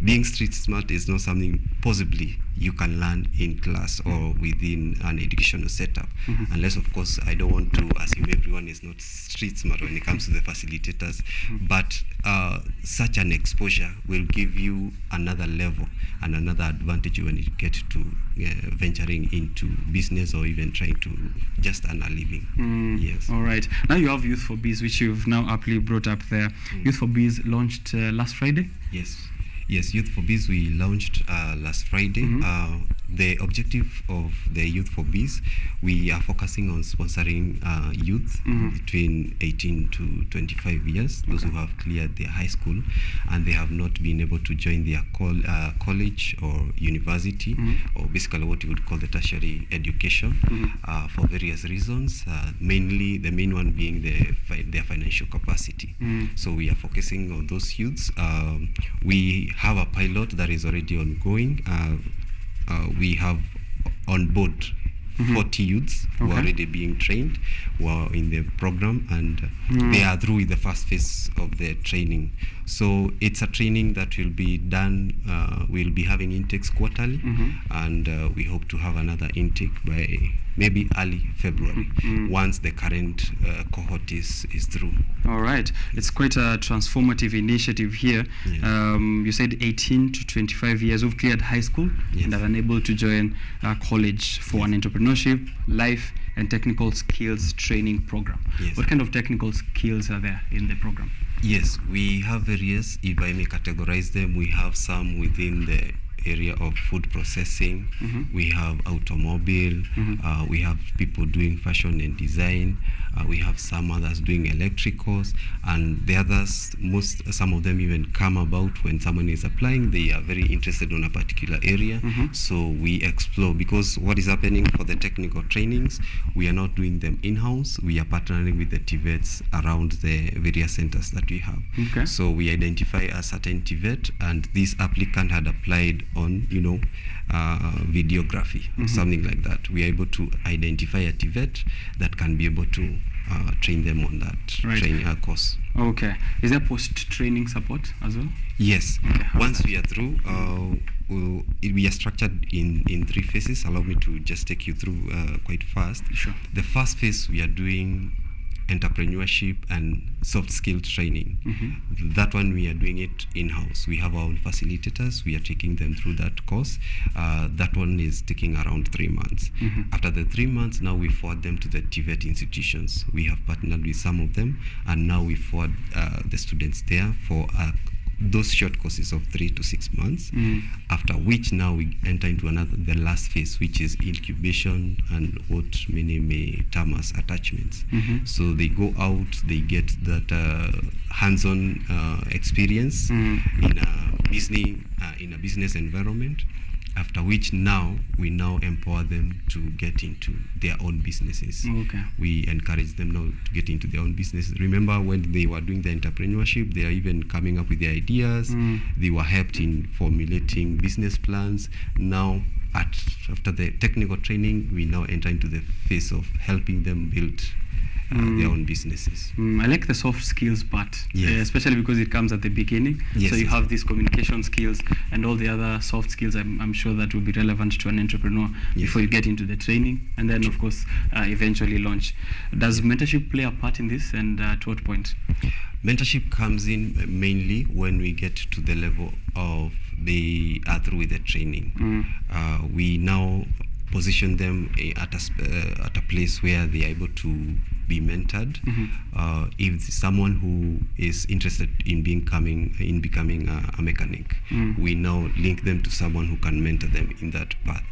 [SPEAKER 2] Being street smart is not something possibly you can learn in class or within an educational setup. Unless, of course, I don't want to assume everyone is not street smart when it comes to the facilitators, but such an exposure will give you another level and another advantage when you get to venturing into business or even trying to just earn a living. Yes.
[SPEAKER 8] All right. Now you have Youth for Biz, which you've now aptly brought up there. Youth for Biz launched last Friday?
[SPEAKER 2] Yes. Yes, Youth for Biz we launched last Friday. The objective of the Youth for Biz, we are focusing on sponsoring youth between 18 to 25 years, those who have cleared their high school and they have not been able to join their college or university, or basically what you would call the tertiary education, for various reasons, mainly the main one being their financial capacity. So we are focusing on those youths. We have a pilot that is already ongoing. We have on board 40 youths who are already being trained, who are in the program, and they are through with the first phase of the training. So it's a training that will be done, we'll be having intakes quarterly, and we hope to have another intake by maybe early February, once the current cohort is through.
[SPEAKER 8] All right. It's quite a transformative initiative here. You said 18 to 25 years who've cleared high school and are unable to join college for an entrepreneurship, life, and technical skills training program. What kind of technical skills are there in the program?
[SPEAKER 2] Yes, we have various. If I may categorize them, we have some within the area of food processing, we have automobile, we have people doing fashion and design, we have some others doing electricals, and the others, some of them even come about when someone is applying, they are very interested in a particular area, so we explore, because what is happening for the technical trainings, we are not doing them in-house, we are partnering with the TVETs around the various centers that we have. So we identify a certain TVET, and this applicant had applied on, videography, something like that. We are able to identify a TVET that can be able to train them on that training course.
[SPEAKER 8] Okay. Is there post-training support as well?
[SPEAKER 2] Yes. Once we are through, we are structured in 3 phases. Allow me to just take you through quite fast.
[SPEAKER 8] Sure.
[SPEAKER 2] The first phase, we are doing entrepreneurship and soft skill training. That one we are doing it in-house. We have our own facilitators. We are taking them through that course. That one is taking around 3 months. After the 3 months, now we forward them to the TVET institutions. We have partnered with some of them, and now we forward the students there for a those short courses of 3 to 6 months, after which now we enter into the last phase, which is incubation and what many may term as attachments. So they go out, they get that hands-on experience in a business environment, after which now we empower them to get into their own businesses. We encourage them now to get into their own business. Remember when they were doing the entrepreneurship, they are even coming up with the ideas. They were helped in formulating business plans. Now after the technical training, we now enter into the phase of helping them build their own businesses.
[SPEAKER 8] I like the soft skills part,
[SPEAKER 2] Yes.
[SPEAKER 8] Especially because it comes at the beginning.
[SPEAKER 2] Yes,
[SPEAKER 8] So you
[SPEAKER 2] yes.
[SPEAKER 8] have these communication skills and all the other soft skills. I'm sure that will be relevant to an entrepreneur before you get into the training, and then of course eventually launch. Does mentorship play a part in this, and at what point?
[SPEAKER 2] Mentorship comes in mainly when we get to the level of they are through with the training. We now position them at a place where they are able to be mentored. If someone who is interested in becoming a mechanic, we now link them to someone who can mentor them in that path.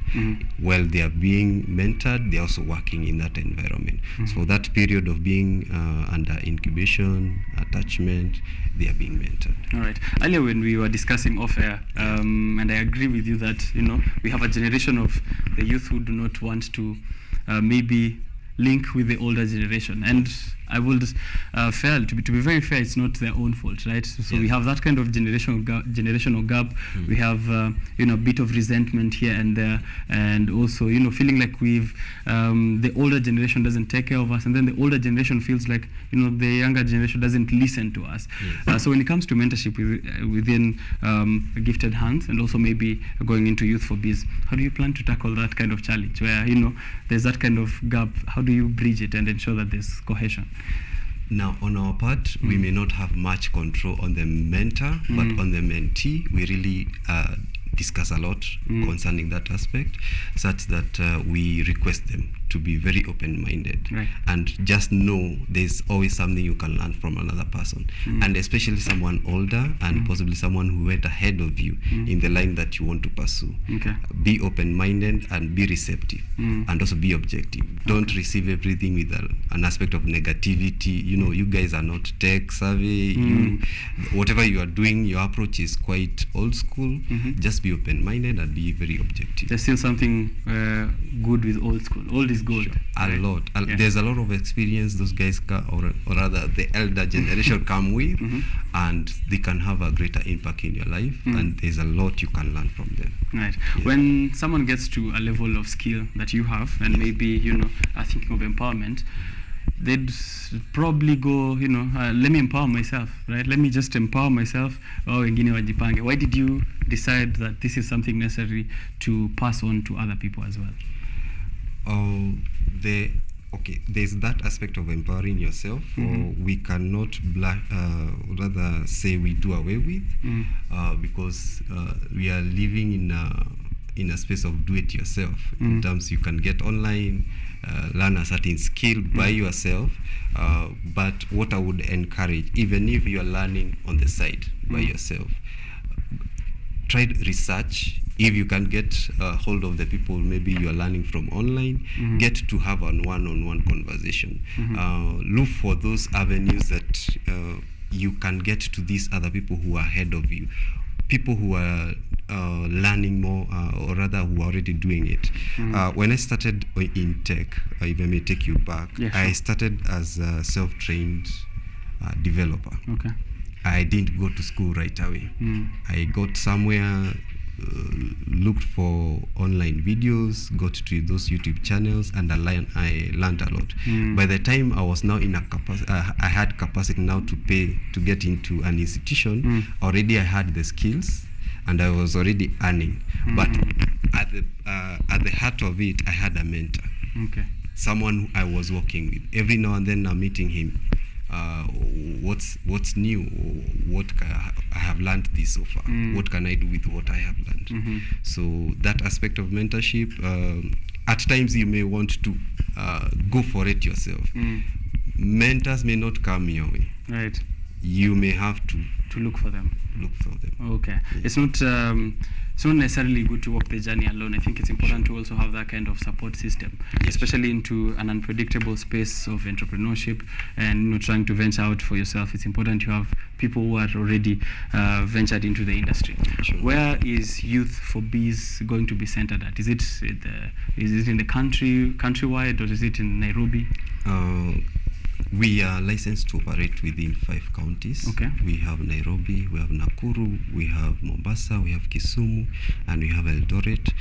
[SPEAKER 2] While they are being mentored, they are also working in that environment. So that period of being under incubation, attachment, they are being mentored.
[SPEAKER 8] All right. Earlier when we were discussing off air, and I agree with you that we have a generation of the youth who do not want to maybe link with the older generation, and I would to be very fair, it's not their own fault, right? So we have that kind of generational gap. We have a bit of resentment here and there, and also feeling like the older generation doesn't take care of us, and then the older generation feels like the younger generation doesn't listen to us. So when it comes to mentorship within Gifted Hands, and also maybe going into Youth for Biz, how do you plan to tackle that kind of challenge where there's that kind of gap? How do you bridge it and ensure that there's cohesion?
[SPEAKER 2] Now, on our part, we may not have much control on the mentor, but on the mentee, we really discuss a lot concerning that aspect, such that we request them to be very open-minded and just know there's always something you can learn from another person, and especially someone older and possibly someone who went ahead of you in the line that you want to pursue. Be open-minded and be receptive, and also be objective. Don't receive everything with an aspect of negativity. You guys are not tech savvy. Whatever you are doing, your approach is quite old school. Just be open-minded and be very objective.
[SPEAKER 8] There's still something good with old school. Old is gold.
[SPEAKER 2] A lot. There's a lot of experience those guys or rather the elder generation come with, and they can have a greater impact in your life, and there's a lot you can learn from them.
[SPEAKER 8] Right. When someone gets to a level of skill that you have, and maybe are thinking of empowerment, they'd probably go, let me empower myself, right? Let me just empower myself. Wengine wajipange. Why did you decide that this is something necessary to pass on to other people as well?
[SPEAKER 2] There's that aspect of empowering yourself, or we cannot rather say we do away with, because we are living in a space of do it yourself. In terms, you can get online, learn a certain skill by yourself, but what I would encourage, even if you are learning on the side by yourself, try to research. If you can get hold of the people maybe you are learning from online, get to have a one-on-one conversation. Look for those avenues that you can get to these other people who are ahead of you, people who are learning more, or rather who are already doing it. When I started in tech, if I may take you back, I started as a self-trained developer. I didn't go to school right away. I got somewhere, looked for online videos, got to those YouTube channels, and I learned a lot. By the time I was now in I had capacity now to get into an institution. Already I had the skills, and I was already earning. But at the heart of it, I had a mentor, someone who I was working with. Every now and then I'm meeting him. What's new? What I have learned this so far. What can I do with what I have learned? So that aspect of mentorship, at times you may want to go for it yourself. Mentors may not come your way.
[SPEAKER 8] Right.
[SPEAKER 2] you may have to
[SPEAKER 8] look for them. Okay. It's not necessarily good to walk the journey alone. I think it's important to also have that kind of support system, especially into an unpredictable space of entrepreneurship and trying to venture out for yourself. It's important to have people who are already ventured into the industry. Where is Youth for Bees going to be centered at? Is it in the countrywide, or is it in Nairobi?
[SPEAKER 2] We are licensed to operate within 5 counties.
[SPEAKER 8] Okay.
[SPEAKER 2] We have Nairobi, we have Nakuru, we have Mombasa, we have Kisumu, and we have Eldoret.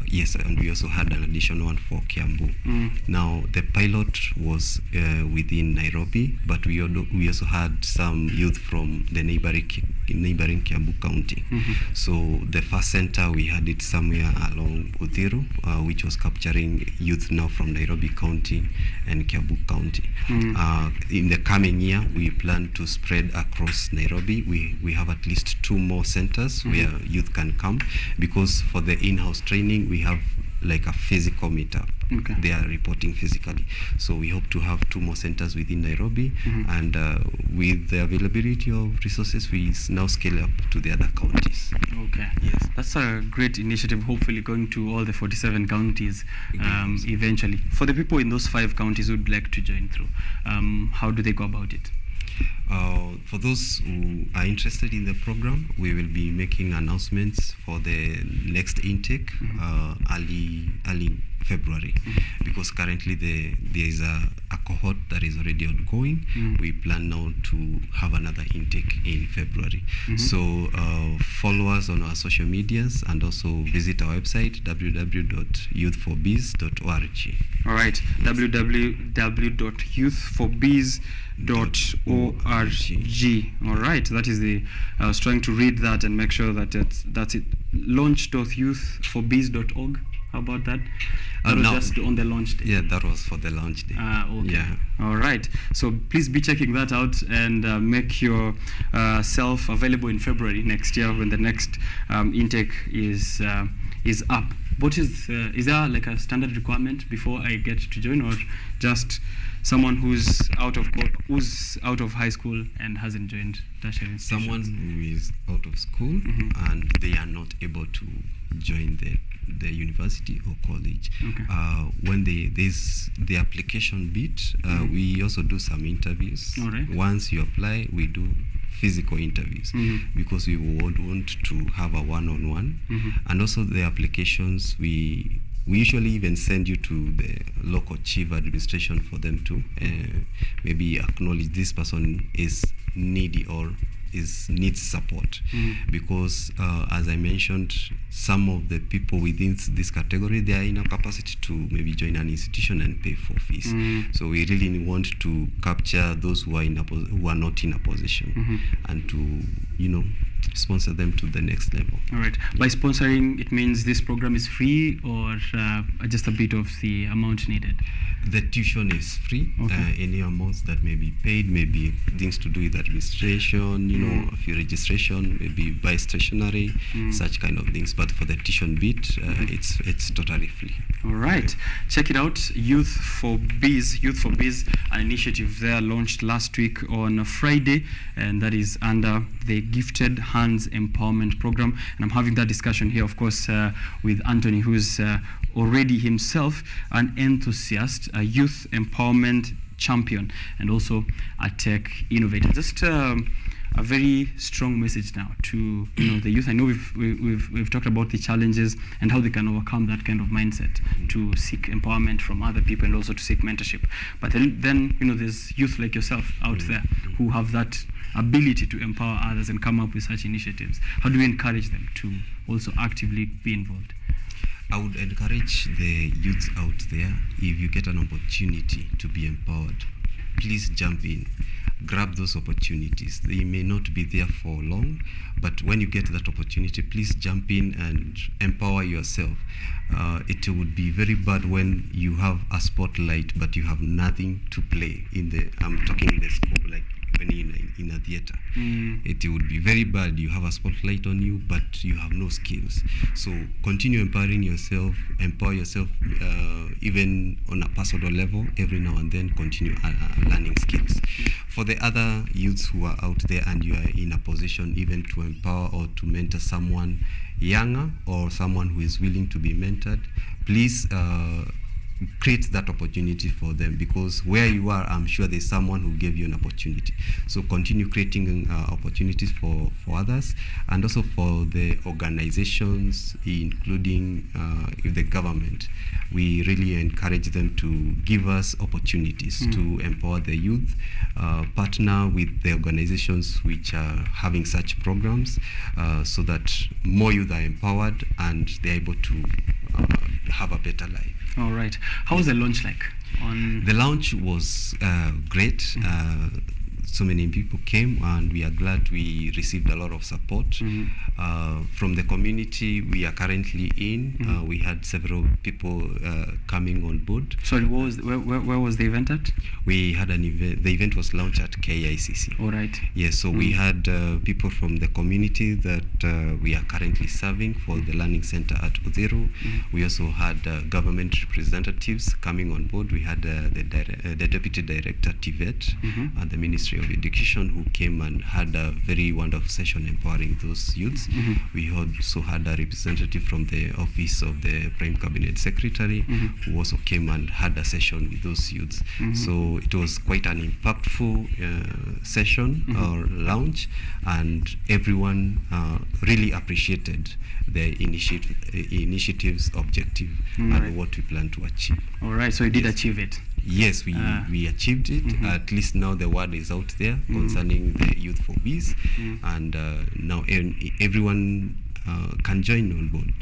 [SPEAKER 2] Yes, and we also had an additional one for Kiambu. Now, the pilot was within Nairobi, but we also had some youth from the neighboring Kiambu County. So the first center, we had it somewhere along Uthiru, which was capturing youth now from Nairobi County and Kiambu County. In the coming year, we plan to spread across Nairobi. We have at least 2 more centers where youth can come, because for the in-house training, we have like a physical meetup.
[SPEAKER 8] Okay.
[SPEAKER 2] They are reporting physically. So we hope to have 2 more centers within Nairobi, and with the availability of resources, we now scale up to the other counties.
[SPEAKER 8] Okay.
[SPEAKER 2] Yes.
[SPEAKER 8] That's a great initiative, hopefully going to all the 47 counties eventually. For the people in those 5 counties who would like to join through, how do they go about it?
[SPEAKER 2] For those who are interested in the program, we will be making announcements for the next intake early February, because currently there is a cohort that is already ongoing. We plan now to have another intake in February. So follow us on our social medias and also visit our website www.youthforbees.org.
[SPEAKER 8] All right, www.youthforbees.org. All right, that is I was trying to read that and make sure that that's it. Launch.youthforbees.org. How about that? That was just on the launch day.
[SPEAKER 2] Yeah, that was for the launch day.
[SPEAKER 8] Okay.
[SPEAKER 2] Yeah.
[SPEAKER 8] All right. So please be checking that out and make yourself available in February next year when the next intake is up. What is there like a standard requirement before I get to join, or just someone who's out of high school and hasn't joined tertiary institutions?
[SPEAKER 2] Someone who is out of school and they are not able to join the university or college.
[SPEAKER 8] Okay.
[SPEAKER 2] When there's the application bit, we also do some interviews.
[SPEAKER 8] All right.
[SPEAKER 2] Once you apply, we do physical interviews because we would want to have a one-on-one. And also the applications, we usually even send you to the local chief administration for them to maybe acknowledge this person is needy or needs support, because as I mentioned, some of the people within this category, they are in a capacity to maybe join an institution and pay for fees. So we really want to capture those who are not in a position and to sponsor them to the next level.
[SPEAKER 8] All right. By sponsoring, it means this program is free, or just a bit of the amount needed?
[SPEAKER 2] The tuition is free.
[SPEAKER 8] Okay.
[SPEAKER 2] Any amounts that may be paid, maybe things to do with administration, a few registration, maybe buy stationery, such kind of things. But for the tuition bit, it's totally free.
[SPEAKER 8] All right. Check it out. Youth for Bees, an initiative there launched last week on a Friday, and that is under the Gifted Hands Empowerment Program. And I'm having that discussion here, of course, with Anthony, who's already himself an enthusiast, a youth empowerment champion, and also a tech innovator. Just a very strong message now to the youth. I know we've talked about the challenges and how they can overcome that kind of mindset to seek empowerment from other people and also to seek mentorship. But then there's youth like yourself out there who have that ability to empower others and come up with such initiatives. How do we encourage them to also actively be involved?
[SPEAKER 2] I would encourage the youth out there, if you get an opportunity to be empowered, please jump in. Grab those opportunities. They may not be there for long, but when you get that opportunity, please jump in and empower yourself. It would be very bad when you have a spotlight, but you have nothing to play in I'm talking in the scope, like when in a theater. It would be very bad. You have a spotlight on you, but you have no skills. So continue empowering yourself, empower yourself even on a personal level. Every now and then, continue learning skills. For the other youths who are out there and you are in a position even to empower or to mentor someone younger or someone who is willing to be mentored, please create that opportunity for them, because where you are, I'm sure there's someone who gave you an opportunity. So continue creating opportunities for others, and also for the organizations, including the government. We really encourage them to give us opportunities to empower the youth, partner with the organizations which are having such programs, so that more youth are empowered and they're able to have a better life.
[SPEAKER 8] All right. How was the launch like?
[SPEAKER 2] The launch was great. So many people came, and we are glad we received a lot of support from the community we are currently in. We had several people coming on board.
[SPEAKER 8] Sorry, where was the event at?
[SPEAKER 2] We had an event. The event was launched at KICC.
[SPEAKER 8] All right.
[SPEAKER 2] Yes, so we had people from the community that we are currently serving for the Learning Center at Udhiru. We also had government representatives coming on board. We had the Deputy Director TVET at the Ministry of Education, who came and had a very wonderful session empowering those youths. We also had a representative from the Office of the Prime Cabinet Secretary, who also came and had a session with those youths. So it was quite an impactful session or launch, and everyone really appreciated the initiative's objective and what we plan to achieve.
[SPEAKER 8] All right, so you did achieve it.
[SPEAKER 2] Yes, we achieved it. At least now the word is out there concerning the Youth for Peace, and now everyone can join on board,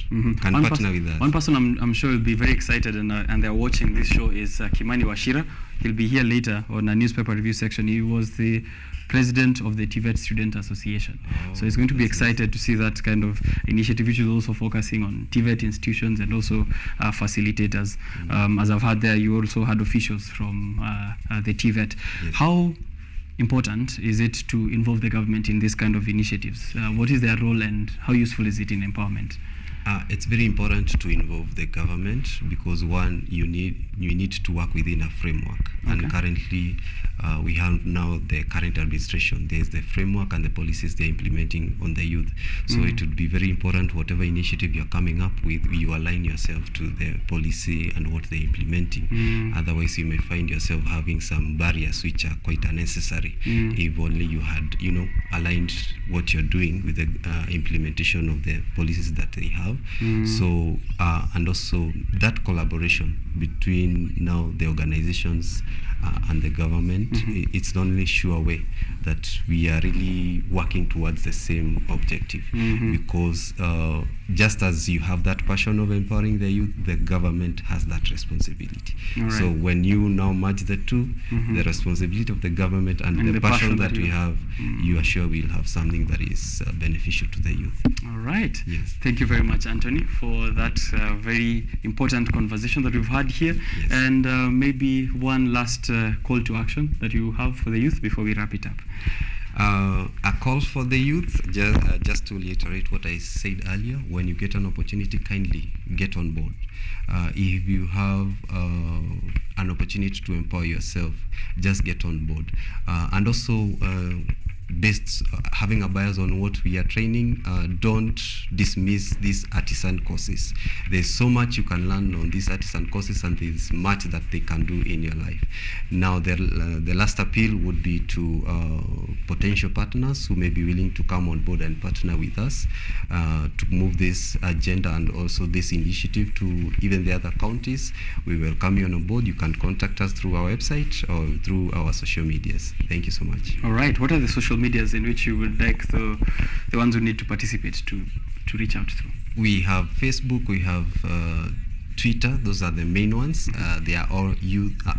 [SPEAKER 2] can partner with us.
[SPEAKER 8] One person I'm sure will be very excited and they're watching this show is Kimani Wachira. He'll be here later on a newspaper review section. He was the president of the TVET Student Association. So he's going to be excited to see that kind of initiative, which is also focusing on TVET institutions and also facilitators. As I've heard there, you also had officials from the TVET. Yes. How important is it to involve the government in this kind of initiatives? What is their role and how useful is it in empowerment?
[SPEAKER 2] It's very important to involve the government, because one, you need to work within a framework. And currently we have now the current administration. There's the framework and the policies they're implementing on the youth. So it would be very important, whatever initiative you're coming up with, you align yourself to the policy and what they're implementing. Otherwise you may find yourself having some barriers which are quite unnecessary. If only you had aligned what you're doing with the implementation of the policies that they have. So and also that collaboration between now the organizations and the government, it's the only sure way that we are really working towards the same objective. Because just as you have that passion of empowering the youth, the government has that responsibility. So when you now merge the two, the responsibility of the government and the passion that we have, you are sure we'll have something that is beneficial to the youth.
[SPEAKER 8] All right.
[SPEAKER 2] Yes.
[SPEAKER 8] Thank you very much, Anthony, for that very important conversation that we've had here.
[SPEAKER 2] Yes.
[SPEAKER 8] And maybe one last call to action that you have for the youth before we wrap it up.
[SPEAKER 2] A call for the youth, just to reiterate what I said earlier: when you get an opportunity, kindly get on board. If you have an opportunity to empower yourself, just get on board. And also, having a bias on what we are training, don't dismiss these artisan courses. There's so much you can learn on these artisan courses, and there's much that they can do in your life. Now, the last appeal would be to potential partners who may be willing to come on board and partner with us to move this agenda and also this initiative to even the other counties. We welcome you on board. You can contact us through our website or through our social medias. Thank you so much.
[SPEAKER 8] All right. What are the social medias in which you would like the ones who need to participate to reach out through?
[SPEAKER 2] We have Facebook, we have Twitter. Those are the main ones. They are all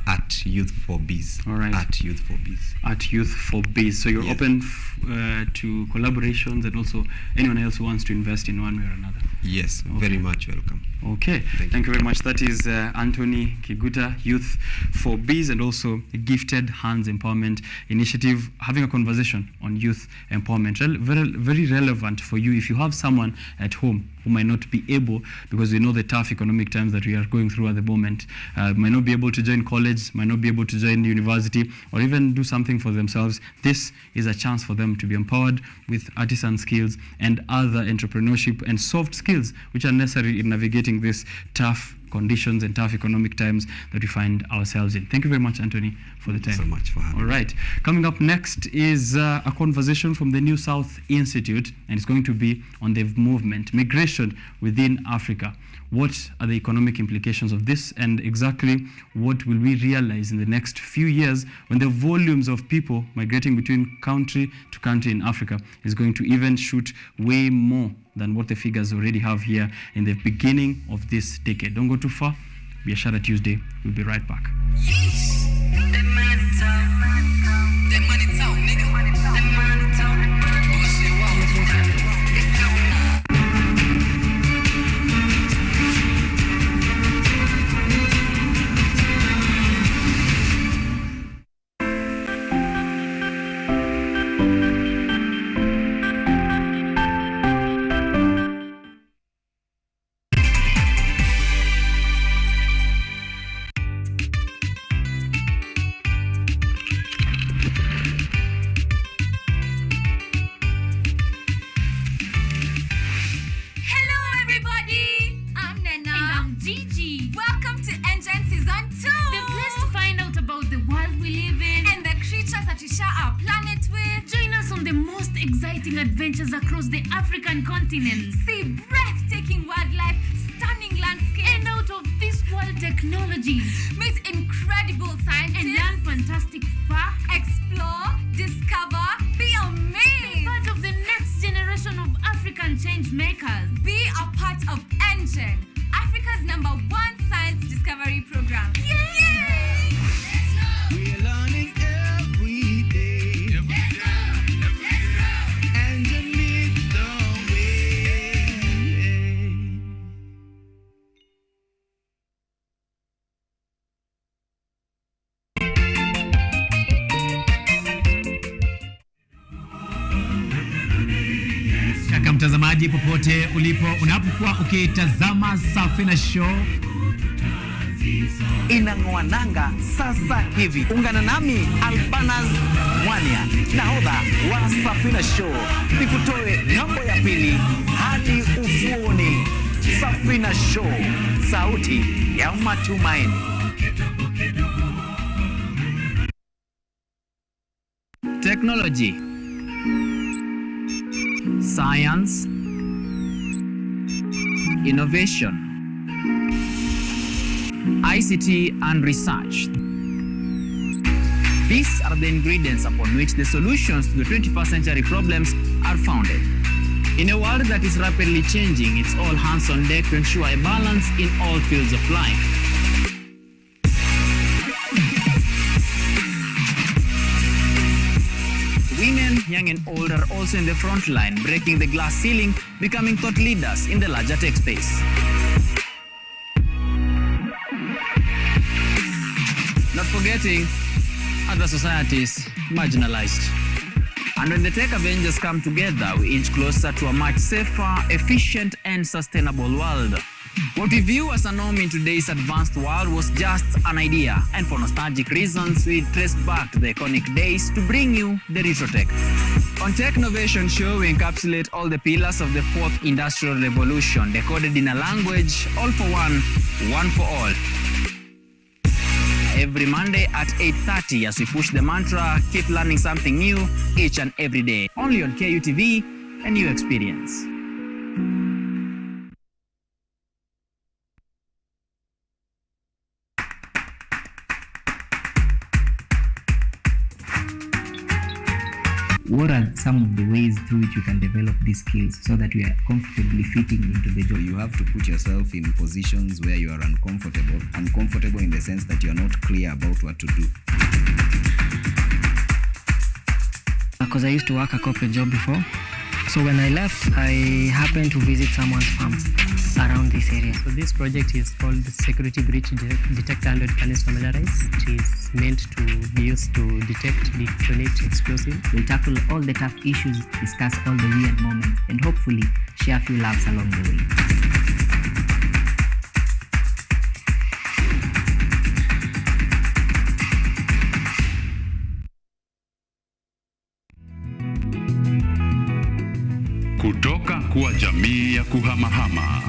[SPEAKER 2] at Youth for Biz.
[SPEAKER 8] All right.
[SPEAKER 2] At Youth for Biz.
[SPEAKER 8] At Youth for Biz. So you're open to collaborations and also anyone else who wants to invest in one way or another.
[SPEAKER 2] Yes, very much welcome.
[SPEAKER 8] Okay, thank you very much. That is Anthony Kiguta, Youth for Biz, and also Gifted Hands Empowerment Initiative, having a conversation on youth empowerment. Very relevant for you if you have someone at home who might not be able, because we know the tough economic times that we are going through at the moment, might not be able to join college, might not be able to join university, or even do something for themselves. This is a chance for them to be empowered with artisan skills and other entrepreneurship and soft skills which are necessary in navigating these tough conditions and tough economic times that we find ourselves in. Thank you very much, Anthony, for the time.
[SPEAKER 2] Thank you so much for having me.
[SPEAKER 8] All right. Coming up next is a conversation from the New South Institute, and it's going to be on the movement, migration within Africa. What are the economic implications of this, and exactly what will we realize in the next few years when the volumes of people migrating between country to country in Africa is going to even shoot way more than what the figures already have here in the beginning of this decade. Don't go too far. Biashara Tuesday. We'll be right back.
[SPEAKER 6] Adventures across the African continent.
[SPEAKER 15] See breathtaking wildlife, stunning landscapes,
[SPEAKER 6] and out of this world technologies.
[SPEAKER 15] Meet incredible scientists
[SPEAKER 6] and learn fantastic facts.
[SPEAKER 15] Explore, discover, be amazed.
[SPEAKER 6] Be part of the next generation of African change makers.
[SPEAKER 15] Be a part of ENGEN, Africa's #1 science discovery program. Yay!
[SPEAKER 4] We're learning every day. ENGEN leads the way.
[SPEAKER 9] Shaka mtazamaji popote ulipo, unapokuwa ukitazama Safina Show
[SPEAKER 10] inang'oa nanga sasa hivi. Ungana nami Albanas Mwania, nahodha wa Safina Show, nikutoe ng'ambo ya pili hadi ufuoni. Safina Show, sauti ya matumaini.
[SPEAKER 11] Technology, science, innovation, ICT and research. These are the ingredients upon which the solutions to the 21st century problems are founded. In a world that is rapidly changing, it's all hands on deck to ensure a balance in all fields of life. Women, young and old, are also in the front line, breaking the glass ceiling, becoming thought leaders in the larger tech space. Not forgetting other societies marginalized. And when the tech Avengers come together, we inch closer to a much safer, efficient, and sustainable world. What we view as a norm in today's advanced world was just an idea, and for nostalgic reasons, we trace back to the iconic days to bring you the retro tech. On Tech Innovation Show, we encapsulate all the pillars of the fourth industrial revolution, decoded in a language, all for one for all. Every Monday at 8:30 as we push the mantra, keep learning something new each and every day. Only on KUTV, a new experience.
[SPEAKER 24] what are some of the ways through which you can develop these skills so that you are comfortably fitting into the job?
[SPEAKER 25] You have to put yourself in positions where you are uncomfortable in the sense that you are not clear about what to do.
[SPEAKER 26] Because I used to work a corporate job before. So when I left, I happened to visit someone's farm around this area.
[SPEAKER 27] So this project is called Security Breach Detect and Can is Familiarize. It is meant to be used to detect, detonate explosive.
[SPEAKER 24] We'll tackle all the tough issues, discuss all the weird moments, and hopefully share a few laughs along the way.
[SPEAKER 12] Kutoka kuwa jamii ya kuhamahama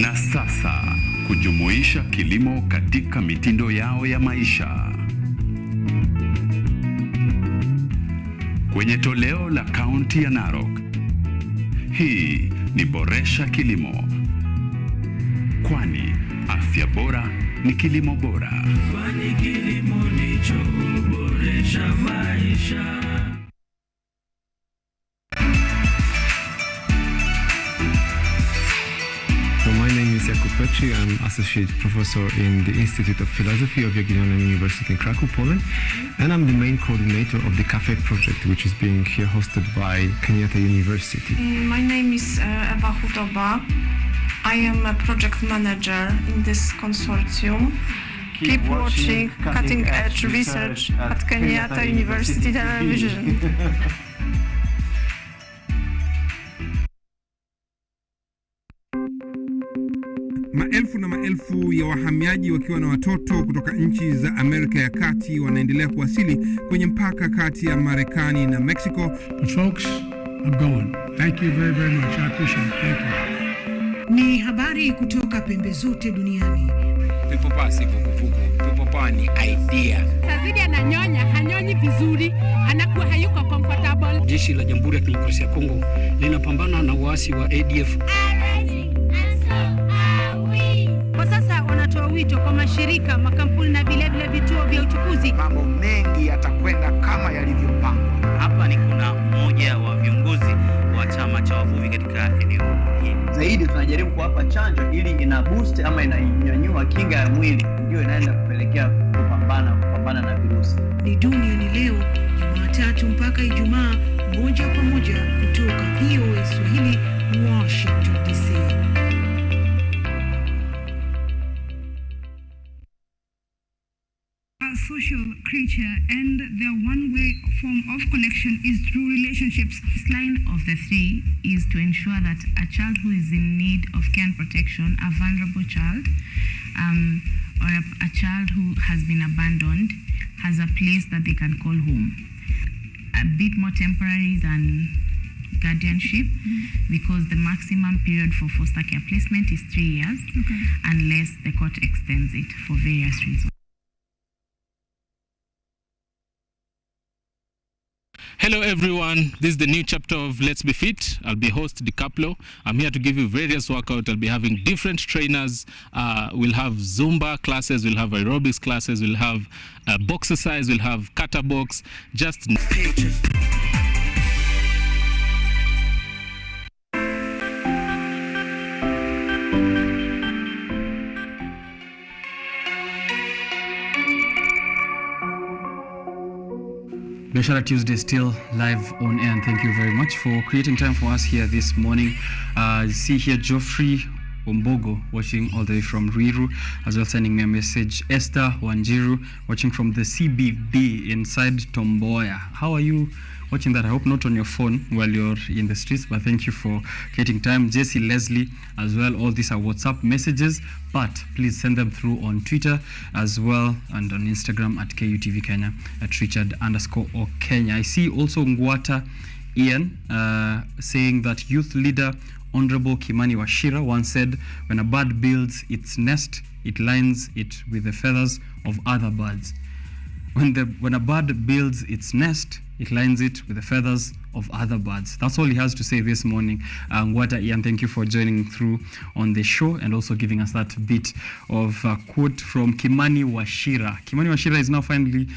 [SPEAKER 12] na sasa kujumuisha kilimo katika mitindo yao ya maisha. Kwenye toleo la kaunti ya Narok, hii ni Boresha Kilimo, kwani afya bora ni kilimo bora.
[SPEAKER 4] Kwani kilimo ndicho huboresha maisha.
[SPEAKER 1] So my name is Jakub Petri. I'm Associate Professor in the Institute of Philosophy of Jagiellonia University in Krakow, Poland. And I'm the main coordinator of the Cafe project, which is being here hosted by OKENYE University.
[SPEAKER 3] My name is Ewa Hudoba. I am a project manager in this consortium. Keep watching cutting edge research at OKENYE University Television.
[SPEAKER 13] Maelfu na maelfu ya wahamiaji wakiwa na watoto kutoka nchi za Amerika ya Kati wanaendelea kuwasili kwenye mpaka kati ya Marekani na Mexico.
[SPEAKER 14] But folks, I'm going. Thank you very, very much. I appreciate it. Thank you.
[SPEAKER 16] Ni habari kutoka pembe zote duniani.
[SPEAKER 17] People pass vuguvugu. People pass ni idea.
[SPEAKER 19] Sazidi ananyonya, hanyonyi vizuri, anakuwa hayuko comfortable.
[SPEAKER 21] Jeshi la Jamhuri ya Kidemokrasia ya Kongo linapambana na waasi wa ADF.
[SPEAKER 19] Kwa sasa wanatoa wito kwa mashirika, makampuni na vile vituo vya uchukuzi.
[SPEAKER 22] Mambo mengi yatakwenda kama yalivyopangwa.
[SPEAKER 23] Hapa ni kuna mmoja wa viongozi wa chama cha wavuvi katika eneo hili.
[SPEAKER 30] Zaidi tunajaribu kuwapa chanjo ili ina boost ama inanyanyua kinga ya mwili, ndio inaenda kupelekea kupambana na virusi.
[SPEAKER 16] Ni duniani leo, Jumatatu mpaka Ijumaa, moja kwa moja kutoka VOA Swahili, Washington DC.
[SPEAKER 5] A social creature, and their one-way form of connection is through relationships.
[SPEAKER 6] This line of the three is to ensure that a child who is in need of care and protection, a vulnerable child, or a child who has been abandoned, has a place that they can call home. A bit more temporary than guardianship, because the maximum period for foster care placement is 3 years, unless the court extends it for various reasons.
[SPEAKER 31] Hello everyone, this is the new chapter of Let's Be Fit. I'll be host DiCaplo. I'm here to give you various workouts. I'll be having different trainers. We'll have Zumba classes, we'll have aerobics classes, we'll have box exercise, we'll have kata box, just
[SPEAKER 8] Biashara Tuesday still live on air, and thank you very much for creating time for us here this morning. See here Geoffrey Ombogo watching all the way from Ruiru, as well sending me a message. Esther Wanjiru watching from the CBB inside Tomboya. How are you watching that? I hope not on your phone while you're in the streets, but thank you for creating time. Jessie Leslie as well. All these are WhatsApp messages, but please send them through on Twitter as well, and on Instagram at KUTV Kenya, at Richard_OKENYE. I see also Ngwata Ian saying that youth leader Honorable Kimani Washira once said, when a bird builds its nest, it lines it with the feathers of other birds. when a bird builds its nest, it lines it with the feathers of other birds. That's all he has to say this morning. Ngwata Ian, thank you for joining through on the show and also giving us that bit of quote from Kimani Wachira. Kimani Wachira is now finally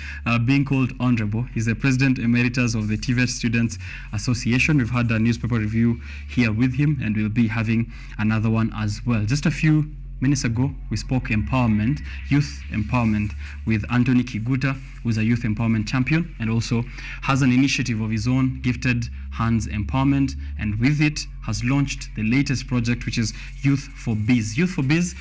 [SPEAKER 8] being called honorable. He's the president emeritus of the TVET Students Association. We've had a newspaper review here with him, and we'll be having another one as well. Just a few minutes ago, we spoke empowerment, youth empowerment, with Anthony Kiguta, who's a youth empowerment champion and also has an initiative of his own, Gifted Hands Empowerment, and with it has launched the latest project, which is Youth for Biz. Youth for Biz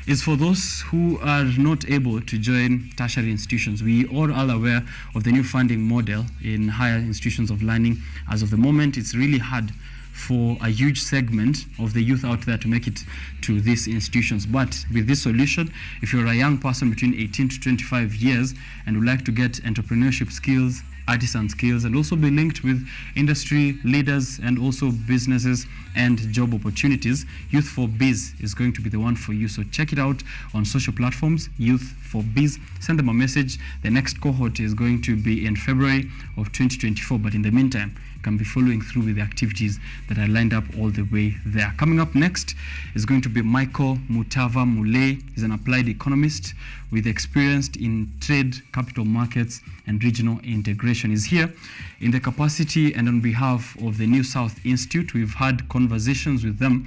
[SPEAKER 8] is for those who are not able to join tertiary institutions. We all are aware of the new funding model in higher institutions of learning. As of the moment, it's really hard for a huge segment of the youth out there to make it to these institutions. But with this solution, if you're a young person between 18 to 25 years and would like to get entrepreneurship skills, artisan skills, and also be linked with industry leaders and also businesses and job opportunities, Youth for Biz is going to be the one for you. So check it out on social platforms, Youth for Biz. Send them a message. The next cohort is going to be in February of 2024, but in the meantime, you can be following through with the activities that are lined up all the way there. Coming up next is going to be Michael Mutava Mulei. He's an applied economist with experience in trade, capital markets, and regional integration. He's here in the capacity and on behalf of the New South Institute. We've had conversations with them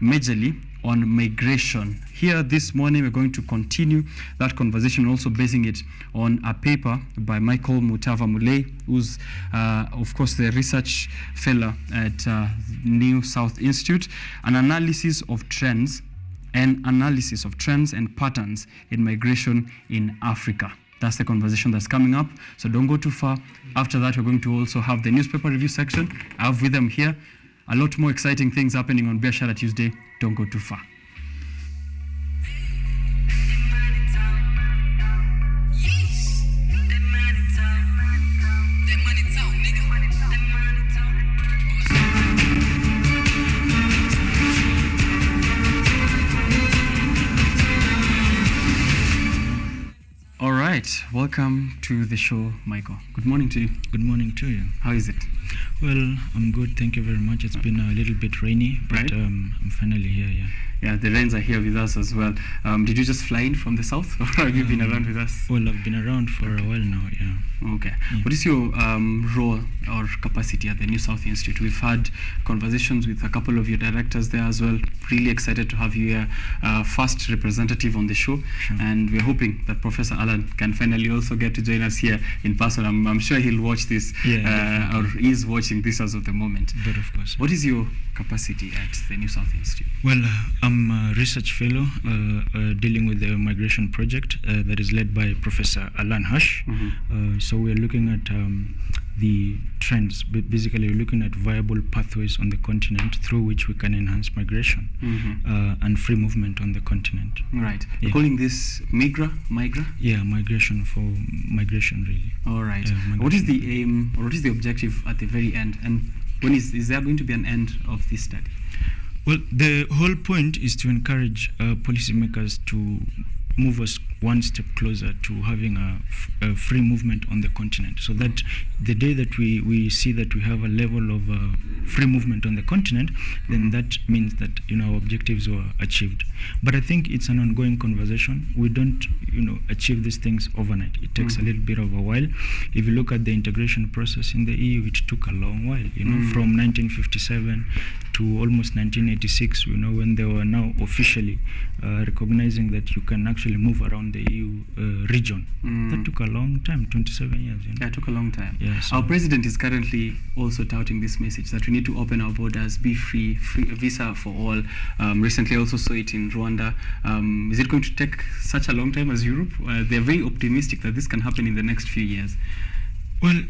[SPEAKER 8] majorly on migration. Here this morning, we're going to continue that conversation, also basing it on a paper by Michael Mutava Mulei, who's, of course, the research fellow at New South Institute, an analysis of trends and patterns in migration in Africa. That's the conversation that's coming up, so don't go too far. After that, we're going to also have the newspaper review section. I have with them here a lot more exciting things happening on Biashara Tuesday. Don't go too far. All right, welcome to the show, Michael. Good morning to you.
[SPEAKER 2] Good morning to you.
[SPEAKER 8] How is it?
[SPEAKER 2] Well, I'm good, thank you very much. It's been a little bit rainy, but
[SPEAKER 8] right.
[SPEAKER 2] I'm finally here, yeah.
[SPEAKER 8] Yeah, the rains are here with us as well. Did you just fly in from the south, or have you been around with us?
[SPEAKER 2] Well, I've been around for a while now, yeah.
[SPEAKER 8] Okay. Yeah. What is your role or capacity at the New South Institute? We've had conversations with a couple of your directors there as well. Really excited to have you here, first representative on the show.
[SPEAKER 2] Sure.
[SPEAKER 8] And we're hoping that Professor Alan can finally also get to join us here in person. I'm sure he'll watch this, or is watching this as of the moment.
[SPEAKER 2] But of course.
[SPEAKER 8] What is your capacity at the New South Institute?
[SPEAKER 2] Well, I'm a research fellow dealing with the migration project that is led by Professor Alan Hush.
[SPEAKER 8] Mm-hmm.
[SPEAKER 2] So we're looking at the trends, basically we're looking at viable pathways on the continent through which we can enhance migration and free movement on the continent.
[SPEAKER 8] Right. Yeah. You're calling this migra?
[SPEAKER 2] Yeah, migration for migration, really.
[SPEAKER 8] All right. What is the aim, or what is the objective at the very end? And when is there going to be an end of this study?
[SPEAKER 2] Well, the whole point is to encourage policymakers to move us one step closer to having a free movement on the continent, so that the day that we see that we have a level of free movement on the continent, then that means that our objectives were achieved. But I think it's an ongoing conversation. We don't achieve these things overnight. It takes a little bit of a while. If you look at the integration process in the EU, it took a long while, from 1957 to almost 1986, when they were now officially recognizing that you can actually move around the EU region. That took a long time, 27 years.
[SPEAKER 8] Yeah, it took a long time.
[SPEAKER 2] Yeah, so
[SPEAKER 8] our president is currently also touting this message that we need to open our borders, be free visa for all. Recently also saw it in Rwanda. Is it going to take such a long time as Europe? They're very optimistic that this can happen in the next few years.
[SPEAKER 2] Well,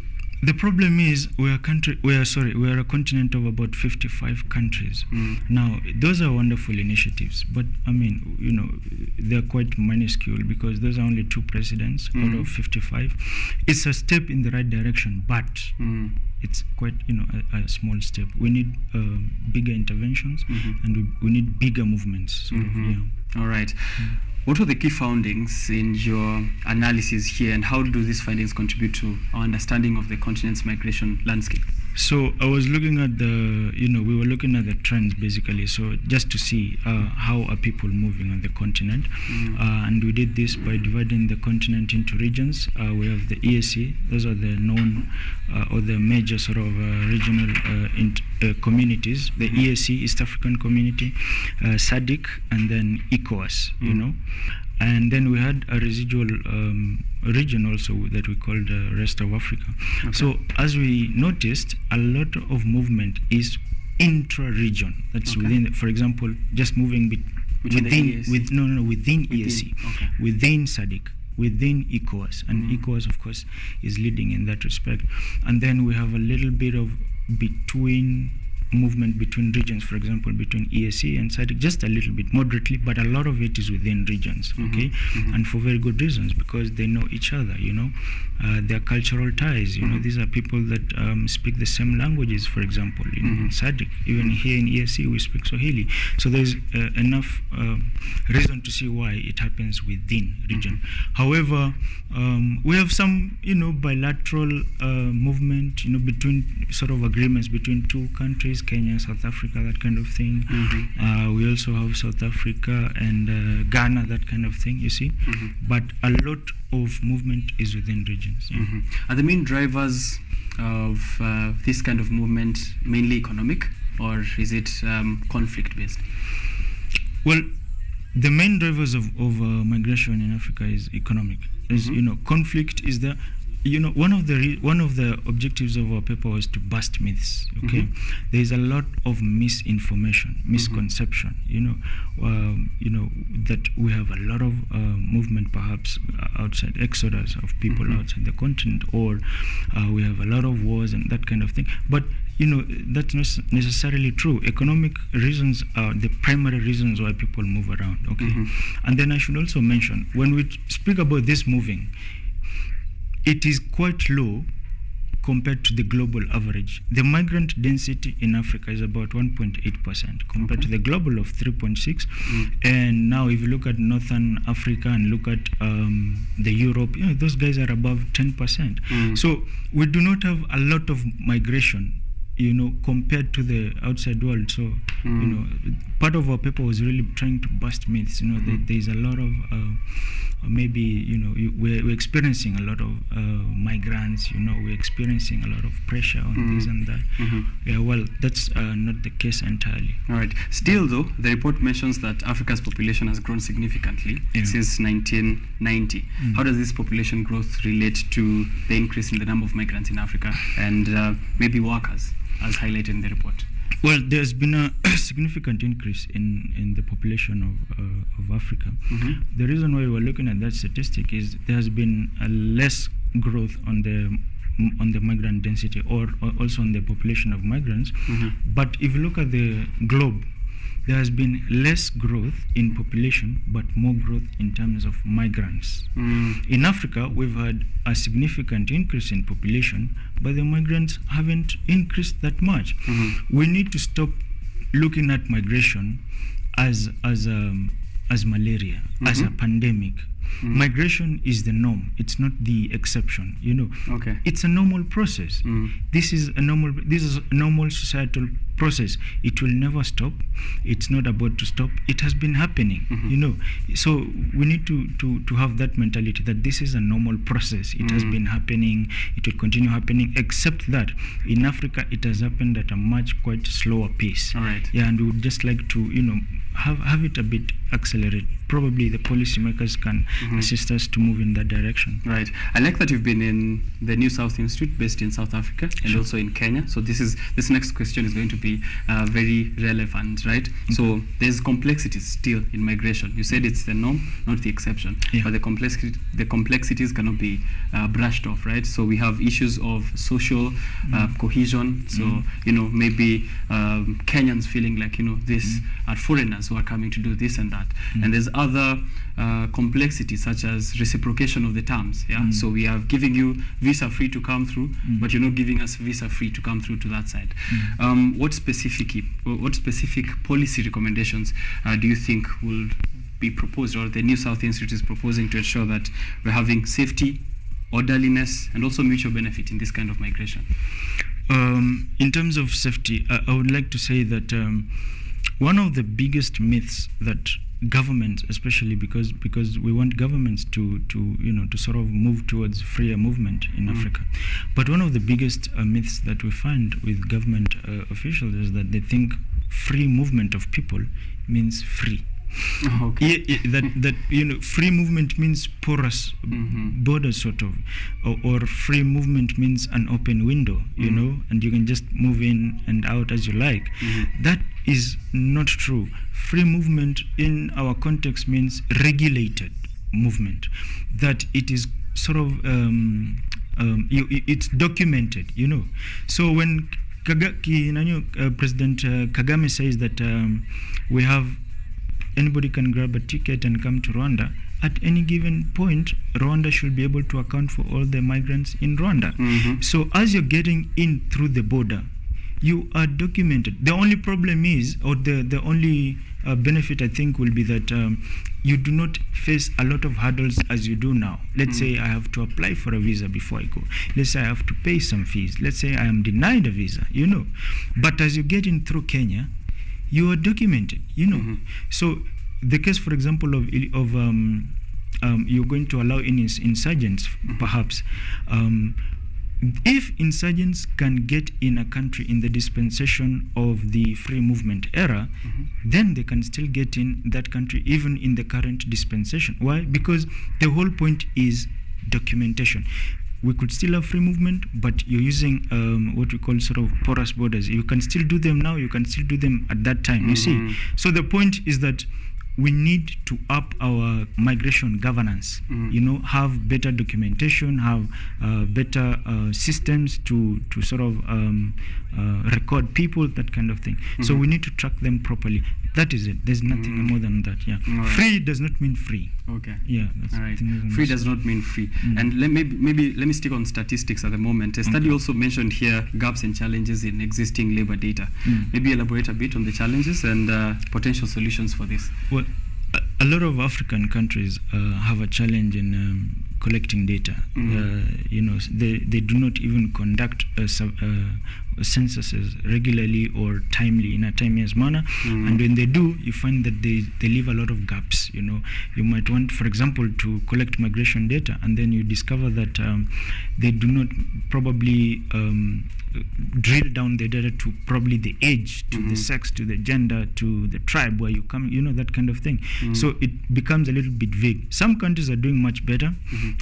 [SPEAKER 2] the problem is we are a continent of about 55 countries. Now, those are wonderful initiatives, but I mean, they're quite minuscule because those are only 2 presidents out of 55. It's a step in the right direction, but it's quite, a small step. We need bigger interventions and we need bigger movements.
[SPEAKER 8] All right. What were the key findings in your analysis here, and how do these findings contribute to our understanding of the continent's migration landscape?
[SPEAKER 2] So I was looking at we were looking at the trends basically. So just to see how are people moving on the continent, and we did this by dividing the continent into regions. We have the EAC; those are the known or the major sort of regional communities. The EAC, East African Community, SADC, and then ECOWAS. You know. And then we had a residual region also that we called the rest of Africa. Okay. So as we noticed, a lot of movement is intra-region. That's within, for example, just moving within EAC, within SADC, within ECOWAS, and ECOWAS, of course, is leading in that respect. And then we have a little bit of movement between regions, for example, between EAC and SADC, just a little bit, moderately, but a lot of it is within regions, and for very good reasons, because they know each other, their cultural ties, these are people that speak the same languages, for example, in SADC. Even here in EAC, we speak Swahili. So there's enough reason to see why it happens within region. However, we have some, bilateral movement, between sort of agreements between two countries, Kenya, South Africa, that kind of thing. We also have South Africa and Ghana, that kind of thing, you see. But a lot of movement is within regions.
[SPEAKER 8] Are the main drivers of this kind of movement mainly economic, or is it conflict-based?
[SPEAKER 2] Well, the main drivers of migration in Africa is economic. Conflict is there. One of the objectives of our paper was to bust myths. There is a lot of misinformation, misconception. That we have a lot of movement, perhaps outside, exodus of people outside the continent, or we have a lot of wars and that kind of thing. But that's not necessarily true. Economic reasons are the primary reasons why people move around. And then I should also mention, when we speak about this moving, it is quite low compared to the global average. The migrant density in Africa is about 1.8% compared to the global of 3.6. And now if you look at Northern Africa and look at the Europe, those guys are above 10%. So we do not have a lot of migration, compared to the outside world. So, part of our paper was really trying to bust myths. There's a lot of, we're experiencing a lot of migrants, we're experiencing a lot of pressure on this and that. Yeah, well, that's not the case entirely.
[SPEAKER 8] All right. Still, though, the report mentions that Africa's population has grown significantly since 1990. How does this population growth relate to the increase in the number of migrants in Africa and maybe workers, as highlighted in the report?
[SPEAKER 2] Well, there's been a significant increase in the population of Africa. The reason why we're looking at that statistic is there has been a less growth on the migrant density, or also on the population of migrants. But if you look at the globe, there has been less growth in population, but more growth in terms of migrants. In Africa, we've had a significant increase in population, but the migrants haven't increased that much. We need to stop looking at migration as malaria, as a pandemic. Migration is the norm. It's not the exception. It's a normal process. This is a normal societal process. It will never stop. It's not about to stop. It has been happening. So we need to have that mentality that this is a normal process. It has been happening. It will continue happening. Except that in Africa, it has happened at a quite slower pace.
[SPEAKER 8] All right.
[SPEAKER 2] Yeah, and we would just like to have it a bit accelerate. Probably the policymakers can assist us to move in that direction.
[SPEAKER 8] Right. I like that you've been in the New South Institute based in South Africa and also in Kenya. So this next question is going to be very relevant, right? So there's complexities still in migration. You said it's the norm, not the exception. But the complexities cannot be brushed off, right? So we have issues of social cohesion. So maybe Kenyans feeling like these are foreigners who are coming to do this and that. And there's other complexities such as reciprocation of the terms. So we are giving you visa free to come through, but you're not giving us visa free to come through to that side. What specific policy recommendations do you think will be proposed, or the New South Institute is proposing, to ensure that we're having safety, orderliness, and also mutual benefit in this kind of migration?
[SPEAKER 2] In terms of safety, I would like to say that one of the biggest myths that governments, especially because we want governments to sort of move towards freer movement in Africa, but one of the biggest myths that we find with government officials is that they think free movement of people means free.
[SPEAKER 8] Okay.
[SPEAKER 2] That free movement means porous borders, sort of, or free movement means an open window, and you can just move in and out as you like. That is not true. Free movement in our context means regulated movement, that it is sort of it's documented, So when President Kagame says that we have anybody can grab a ticket and come to Rwanda, at any given point, Rwanda should be able to account for all the migrants in Rwanda. So as you're getting in through the border, you are documented. The only problem is, or the only benefit I think will be that you do not face a lot of hurdles as you do now. Let's say I have to apply for a visa before I go. Let's say I have to pay some fees. Let's say I am denied a visa, But as you get in through Kenya, you are documented, So the case, for example, of you're going to allow in insurgents, perhaps. If insurgents can get in a country in the dispensation of the free movement era, then they can still get in that country even in the current dispensation. Why? Because the whole point is documentation. We could still have free movement, but you're using what we call sort of porous borders. You can still do them now, you can still do them at that time, you see. So the point is that we need to up our migration governance, have better documentation, have better systems to sort of record people, that kind of thing. So we need to track them properly. That is it. There's nothing more than that. Yeah.
[SPEAKER 8] Right.
[SPEAKER 2] Free does not mean free.
[SPEAKER 8] Okay.
[SPEAKER 2] Yeah. That's
[SPEAKER 8] all right. Free does not mean free. And maybe let me stick on statistics at the moment. A study also mentioned here gaps and challenges in existing labor data. Maybe elaborate a bit on the challenges and potential solutions for this.
[SPEAKER 2] Well, a lot of African countries have a challenge in collecting data. They do not even conduct censuses regularly or timely, in a timeous manner. And when they do, you find that they leave a lot of gaps. You might want, for example, to collect migration data, and then you discover that they do not probably drill down the data to probably the age, to the sex, to the gender, to the tribe where you come, that kind of thing. So it becomes a little bit vague. Some countries are doing much better,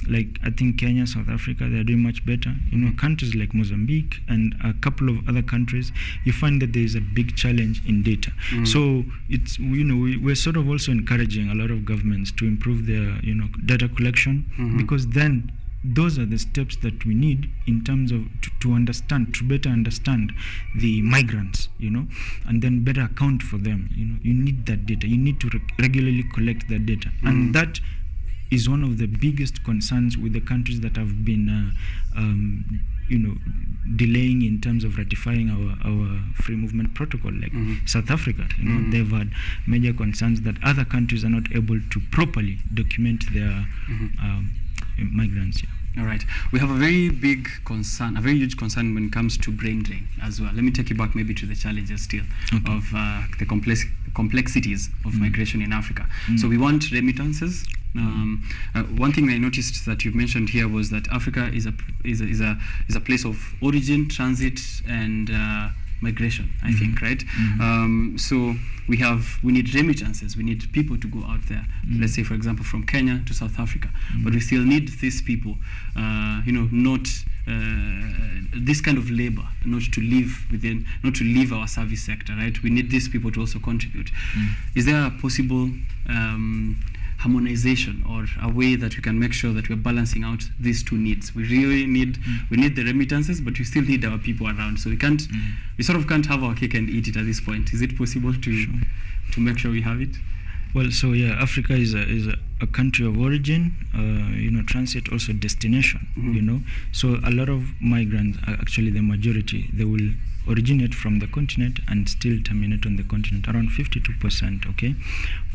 [SPEAKER 2] like I think Kenya, South Africa, they're doing much better. Countries like Mozambique and a couple of other countries, you find that there is a big challenge in data. So it's, we're sort of also encouraging a lot of governments to improve their, data collection, because then those are the steps that we need in terms of to understand, to better understand the migrants, and then better account for them. You need that data. You need to regularly collect that data, and that is one of the biggest concerns with the countries that have been, delaying in terms of ratifying our free movement protocol, like South Africa. They've had major concerns that other countries are not able to properly document their migrants.
[SPEAKER 8] All right. We have a very big concern, a very huge concern when it comes to brain drain as well. Let me take you back maybe to the challenges still of the complexities of migration in Africa. So we want remittances. One thing I noticed that you've mentioned here was that Africa is a place of origin, transit, and migration, I think, right? So we need remittances. We need people to go out there. Let's say, for example, from Kenya to South Africa. But we still need these people, not this kind of labor, not to leave our service sector, right? We need these people to also contribute. Is there a possible harmonization or a way that we can make sure that we're balancing out these two needs? We really need the remittances, but we still need our people around. So we sort of can't have our cake and eat it at this point. Is it possible to make sure we have it?
[SPEAKER 2] Well, so yeah, Africa is a country of origin, transit, also destination, So a lot of migrants, actually the majority, they will originate from the continent and still terminate on the continent, around 52%. Okay,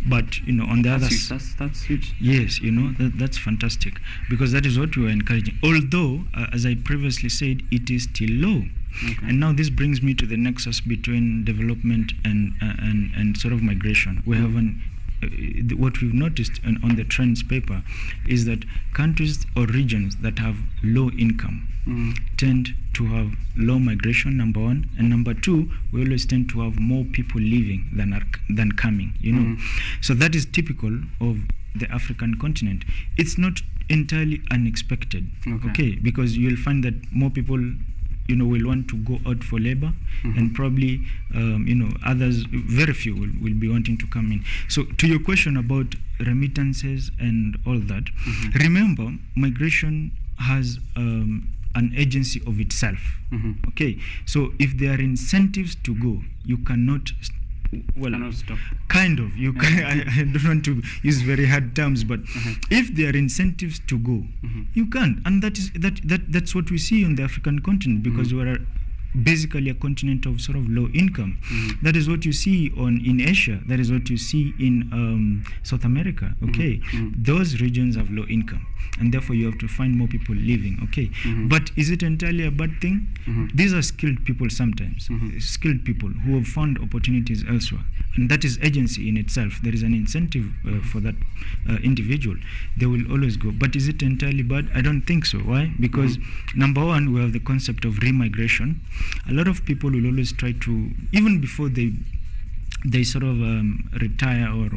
[SPEAKER 2] but on the other side,
[SPEAKER 8] that's huge.
[SPEAKER 2] Yes, that's fantastic, because that is what we are encouraging. Although, as I previously said, it is still low. Okay. And now this brings me to the nexus between development and sort of migration. We have what we've noticed on the trends paper is that countries or regions that have low income tend to have low migration, number one, and number two, we always tend to have more people leaving than coming. So that is typical of the African continent. It's not entirely unexpected, okay, because you'll find that more people will want to go out for labor, and probably others, very few will be wanting to come in. So to your question about remittances and all that, remember, migration has an agency of itself. Okay, so if there are incentives to go, you cannot
[SPEAKER 8] stop.
[SPEAKER 2] Kind of. You can. I don't want to use very hard terms, but if there are incentives to go, you can't, and that's what we see on the African continent, because we are basically a continent of sort of low income. That is what you see in Asia. That is what you see in South America. Okay, those regions have low income, and therefore you have to find more people living. Okay, but is it entirely a bad thing? These are skilled people sometimes, skilled people who have found opportunities elsewhere, and that is agency in itself. There is an incentive for that individual. They will always go. But is it entirely bad? I don't think so. Why? Because number one, we have the concept of remigration. A lot of people will always try to, even before they sort of retire or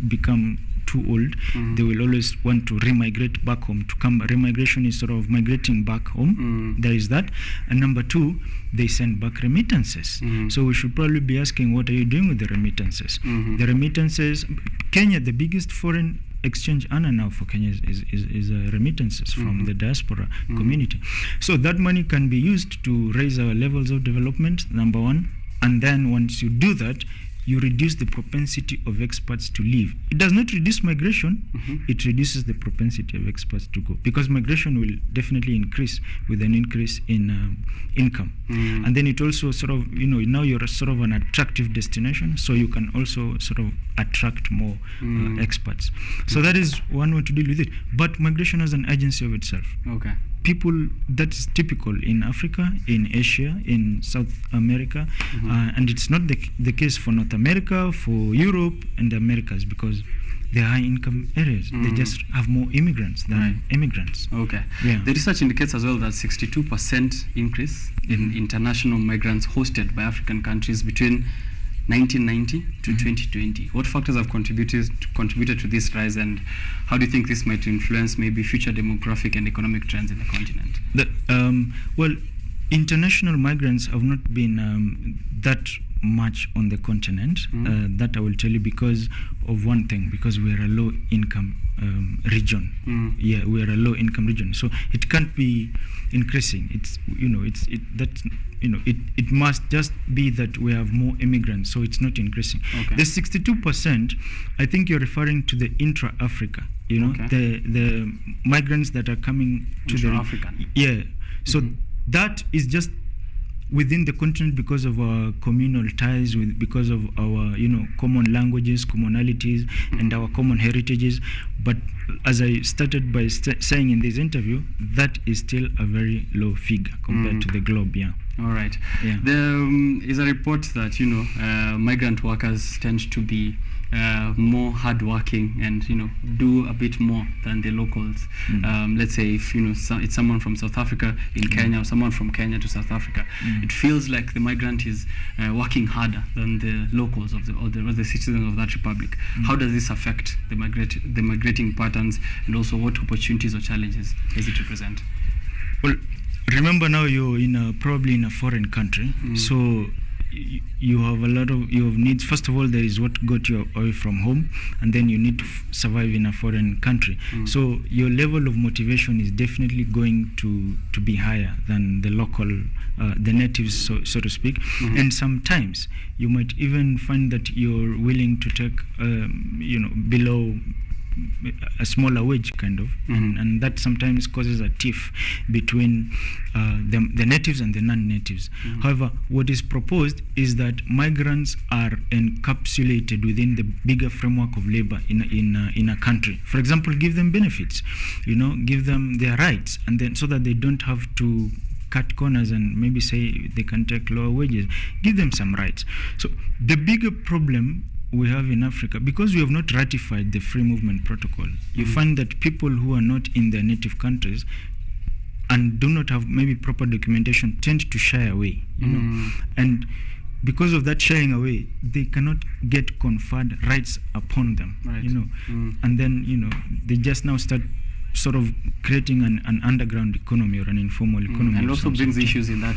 [SPEAKER 2] become too old, they will always want to remigrate back home. Remigration is sort of migrating back home. There is that. And number two, they send back remittances. So we should probably be asking, what are you doing with the remittances? The remittances, Kenya, the biggest foreign exchange earner now for Kenya is remittances from the diaspora community. So that money can be used to raise our levels of development, number one. And then once you do that, you reduce the propensity of expats to leave. It does not reduce migration, it reduces the propensity of expats to go, because migration will definitely increase with an increase in income. And then it also sort of, now you're sort of an attractive destination, so you can also sort of attract more expats. So that is one way to deal with it. But migration has an agency of itself.
[SPEAKER 8] Okay.
[SPEAKER 2] People, that's typical in Africa, in Asia, in South America, and it's not the case for North America, for Europe and the Americas, because they're high income areas. They just have more immigrants than immigrants.
[SPEAKER 8] Okay.
[SPEAKER 2] Yeah.
[SPEAKER 8] The research indicates as well that 62% increase in international migrants hosted by African countries between 1990 to 2020. What factors have contributed to this rise, and how do you think this might influence maybe future demographic and economic trends in the continent?
[SPEAKER 2] Well, international migrants have not been that much on the continent. That I will tell you because of one thing, because we are a low income region. Yeah, we are a low income region, so it can't be increasing. It must just be that we have more immigrants, so it's not increasing. The 62%, I think you're referring to the intra-Africa. The migrants that are coming to the
[SPEAKER 8] African.
[SPEAKER 2] Yeah, so that is just within the continent because of our communal ties, because of our common languages, commonalities, and our common heritages. But as I started by saying in this interview, that is still a very low figure compared to the globe. Yeah.
[SPEAKER 8] All right.
[SPEAKER 2] Yeah.
[SPEAKER 8] There is a report that migrant workers tend to be more hardworking and do a bit more than the locals. Let's say if it's someone from South Africa in Kenya, or someone from Kenya to South Africa, it feels like the migrant is working harder than the locals or the citizens of that republic. How does this affect the migrating patterns, and also what opportunities or challenges does it represent?
[SPEAKER 2] Well, remember now you're probably in a foreign country, so you have needs. First of all, there is what got you away from home, and then you need to survive in a foreign country. So your level of motivation is definitely going to be higher than the local, the natives, so to speak. And sometimes you might even find that you're willing to take, below a smaller wage kind of, and that sometimes causes a tiff between the natives and the non-natives. However, what is proposed is that migrants are encapsulated within the bigger framework of labor in a country. For example, give them benefits, give them their rights, and then so that they don't have to cut corners and maybe say they can take lower wages. Give them some rights. So the bigger problem we have in Africa, because we have not ratified the free movement protocol, you find that people who are not in their native countries and do not have maybe proper documentation tend to shy away, and because of that shying away, they cannot get conferred rights upon them, and then they just now start sort of creating an underground economy or an informal economy.
[SPEAKER 8] And also brings issues in that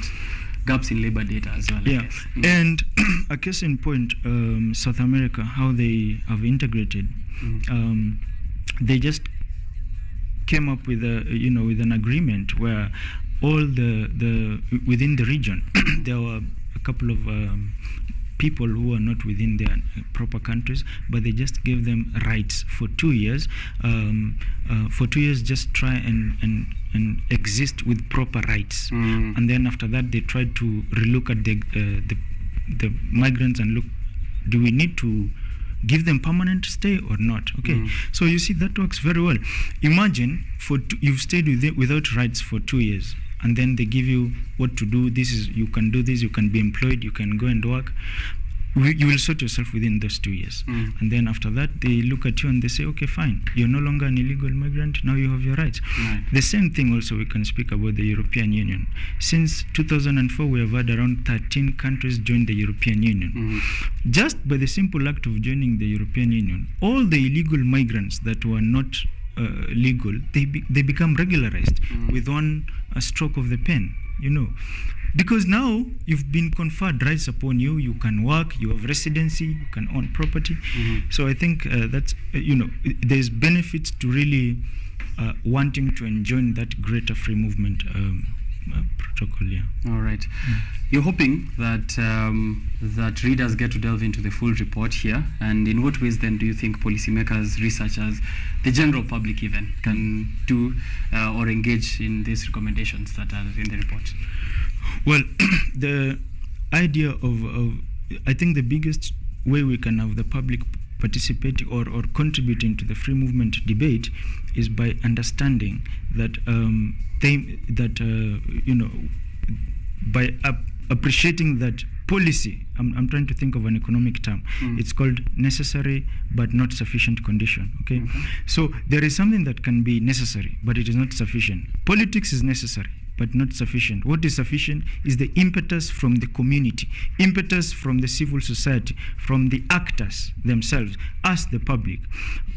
[SPEAKER 8] gaps in labor data as well.
[SPEAKER 2] Yeah, and a case in point, South America, how they have integrated, they just came up with with an agreement where all the within the region there were a couple of people who are not within their proper countries, but they just gave them rights for 2 years. For 2 years, just try and exist with proper rights, and then after that, they tried to relook at the migrants and look, do we need to give them permanent stay or not? Okay, so you see that works very well. Imagine you've stayed without rights for 2 years. And then they give you what to do. You can do this, you can be employed, you can go and work. You will sort yourself within those 2 years. And then after that, they look at you and they say, okay, fine, you're no longer an illegal migrant, now you have your rights. The same thing also we can speak about the European Union. Since 2004, we have had around 13 countries join the European Union. Just by the simple act of joining the European Union, all the illegal migrants that were not legal, they become regularized with one stroke of the pen, because now you've been conferred rights upon you. You can work, you have residency, you can own property. So I think that's there's benefits to really wanting to enjoy that greater free movement protocol.
[SPEAKER 8] All right. You're hoping that that readers get to delve into the full report here, and in what ways then do you think policymakers, researchers, the general public even can do or engage in these recommendations that are in the report?
[SPEAKER 2] Well, the idea of I think the biggest way we can have the public participating or contributing to the free movement debate is by understanding that by appreciating that policy. I'm trying to think of an economic term. It's called necessary but not sufficient condition. Okay, so there is something that can be necessary, but it is not sufficient. Politics is necessary but not sufficient. What is sufficient is the impetus from the community, impetus from the civil society, from the actors themselves, us the public.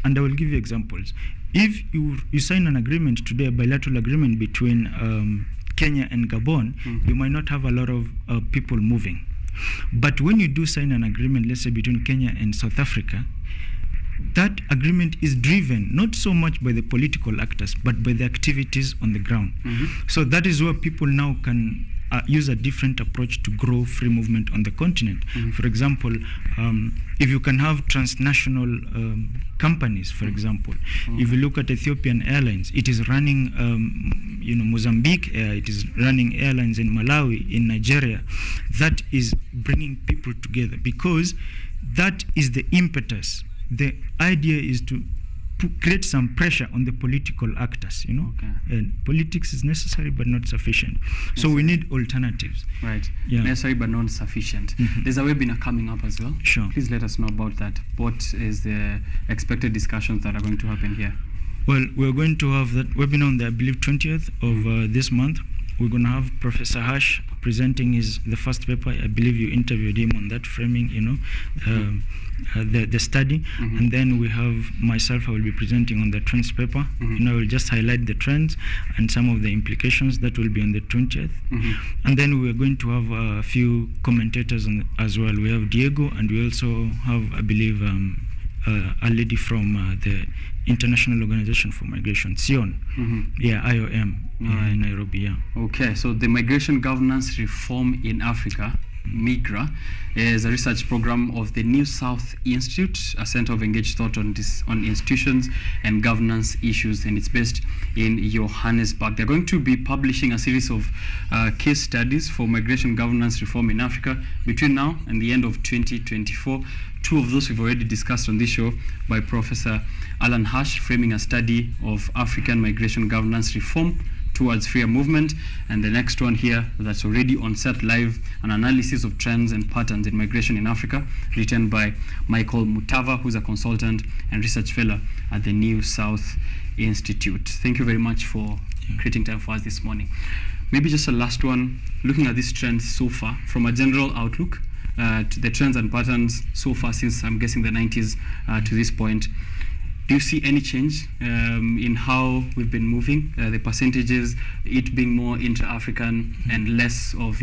[SPEAKER 2] And I will give you examples. If you sign an agreement today, a bilateral agreement between Kenya and Gabon, you might not have a lot of people moving. But when you do sign an agreement, let's say between Kenya and South Africa, that agreement is driven not so much by the political actors, but by the activities on the ground. So that is where people now can use a different approach to grow free movement on the continent. For example, if you can have transnational companies, for example, if you look at Ethiopian Airlines, it is running Mozambique Air, it is running airlines in Malawi, in Nigeria. That is bringing people together because that is the impetus. The idea is to create some pressure on the political actors, and politics is necessary but not sufficient. So we need alternatives.
[SPEAKER 8] Right. Yeah. Necessary but not sufficient. There's a webinar coming up as well.
[SPEAKER 2] Sure.
[SPEAKER 8] Please let us know about that. What is the expected discussions that are going to happen here?
[SPEAKER 2] Well, we're going to have that webinar on the, I believe, 20th of this month. We're going to have Professor Hash presenting the first paper. I believe you interviewed him on that framing, the study. And then we have myself, I will be presenting on the trends paper. I will just highlight the trends and some of the implications. That will be on the 20th. And then we are going to have a few commentators as well. We have Diego, and we also have, I believe, a lady from the International Organization for Migration, Sion, IOM, in Nairobi.
[SPEAKER 8] Okay, so the migration governance reform in Africa MIGRA is a research program of the New South Institute, a center of engaged thought on institutions and governance issues, and it's based in Johannesburg. They're going to be publishing a series of case studies for migration governance reform in Africa between now and the end of 2024. Two of those we've already discussed on this show by Professor Alan Hash, framing a study of African migration governance reform towards freer movement, and the next one here that's already on set live, an analysis of trends and patterns in migration in Africa, written by Michael Mutava, who's a consultant and research fellow at the New South Institute. Thank you very much for creating time for us this morning. Maybe just a last one, looking at these trends so far from a general outlook, to the trends and patterns so far since, I'm guessing, the 90s to this point. Do you see any change in how we've been moving, the percentages, it being more inter-African and less of,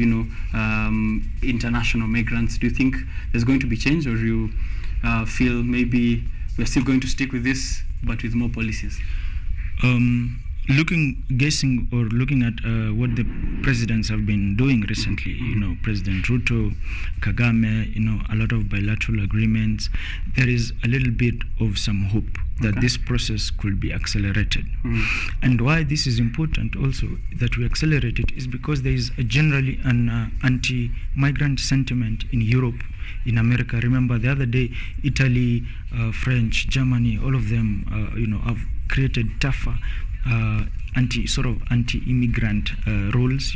[SPEAKER 8] international migrants? Do you think there's going to be change, or do you feel maybe we're still going to stick with this, but with more policies?
[SPEAKER 2] Looking at what the presidents have been doing recently, President Ruto, Kagame, a lot of bilateral agreements, there is a little bit of some hope that this process could be accelerated. And why this is important also that we accelerate it is because there is generally an anti-migrant sentiment in Europe, in America. Remember the other day, Italy, French, Germany, all of them, have created tougher anti-immigrant rules.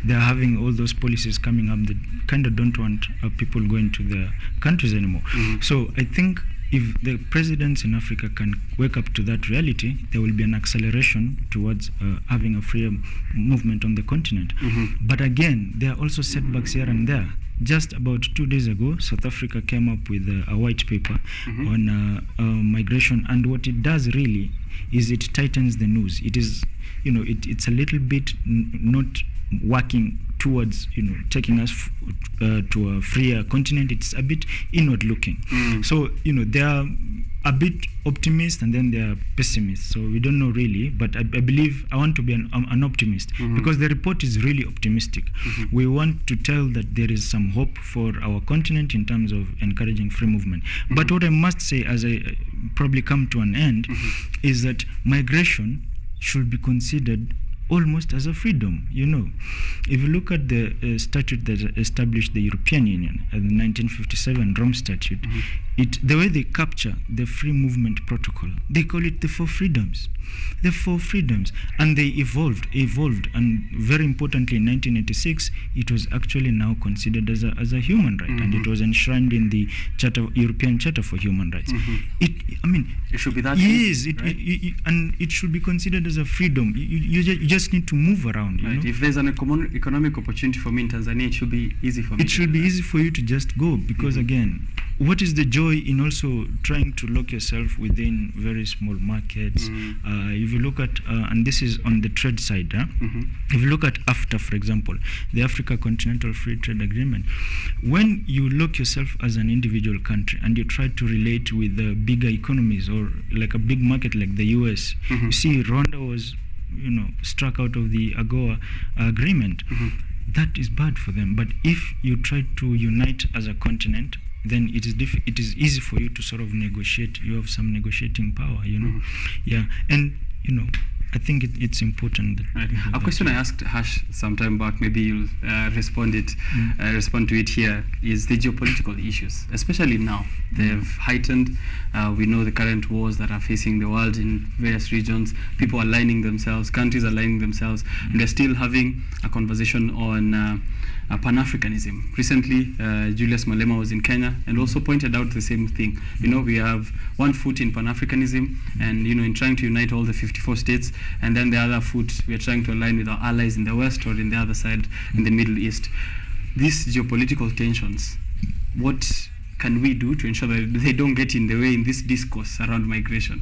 [SPEAKER 2] They're having all those policies coming up that kind of don't want people going to their countries anymore. So I think if the presidents in Africa can wake up to that reality, there will be an acceleration towards having a freer movement on the continent. But again, there are also setbacks here and there. Just about 2 days ago, South Africa came up with a white paper on migration, and what it does really is it tightens the noose. It is, it's a little bit not working towards, taking us to a freer continent. It's a bit inward looking. So, they are a bit optimist and then they are pessimists. So we don't know really, but I believe I want to be an optimist because the report is really optimistic. We want to tell that there is some hope for our continent in terms of encouraging free movement. But what I must say, as I probably come to an end, is that migration should be considered almost as a freedom. If you look at the statute that established the European Union, the 1957 Rome Statute, the way they capture the free movement protocol, they call it the four freedoms. The four freedoms, and they evolved, and very importantly, in 1986, it was actually now considered as a human right, and it was enshrined in the European Charter for Human Rights. It should be that. Yes, and it should be considered as a freedom. You just need to move around.
[SPEAKER 8] Right. If there's an economic opportunity for me in Tanzania, it should be easy for me.
[SPEAKER 2] It should be easy for you to just go, because again, what is the joy in also trying to lock yourself within very small markets? If you look at, and this is on the trade side, if you look at AfTA, for example, the Africa Continental Free Trade Agreement, when you lock yourself as an individual country and you try to relate with the bigger economies or like a big market like the US, you see Rwanda was, struck out of the AGOA agreement. That is bad for them. But if you try to unite as a continent, then it is easy for you to sort of negotiate. You have some negotiating power, Yeah, and I think it's important.
[SPEAKER 8] Right. A question I asked Hash some time back, maybe you'll respond to it here, is the geopolitical issues, especially now. They've heightened. We know the current wars that are facing the world in various regions. People are aligning themselves, countries are aligning themselves, and they're still having a conversation on Pan-Africanism. Recently, Julius Malema was in Kenya and also pointed out the same thing. We have one foot in Pan-Africanism and, in trying to unite all the 54 states, and then the other foot, we are trying to align with our allies in the West or in the other side in the Middle East. These geopolitical tensions, what can we do to ensure that they don't get in the way in this discourse around migration?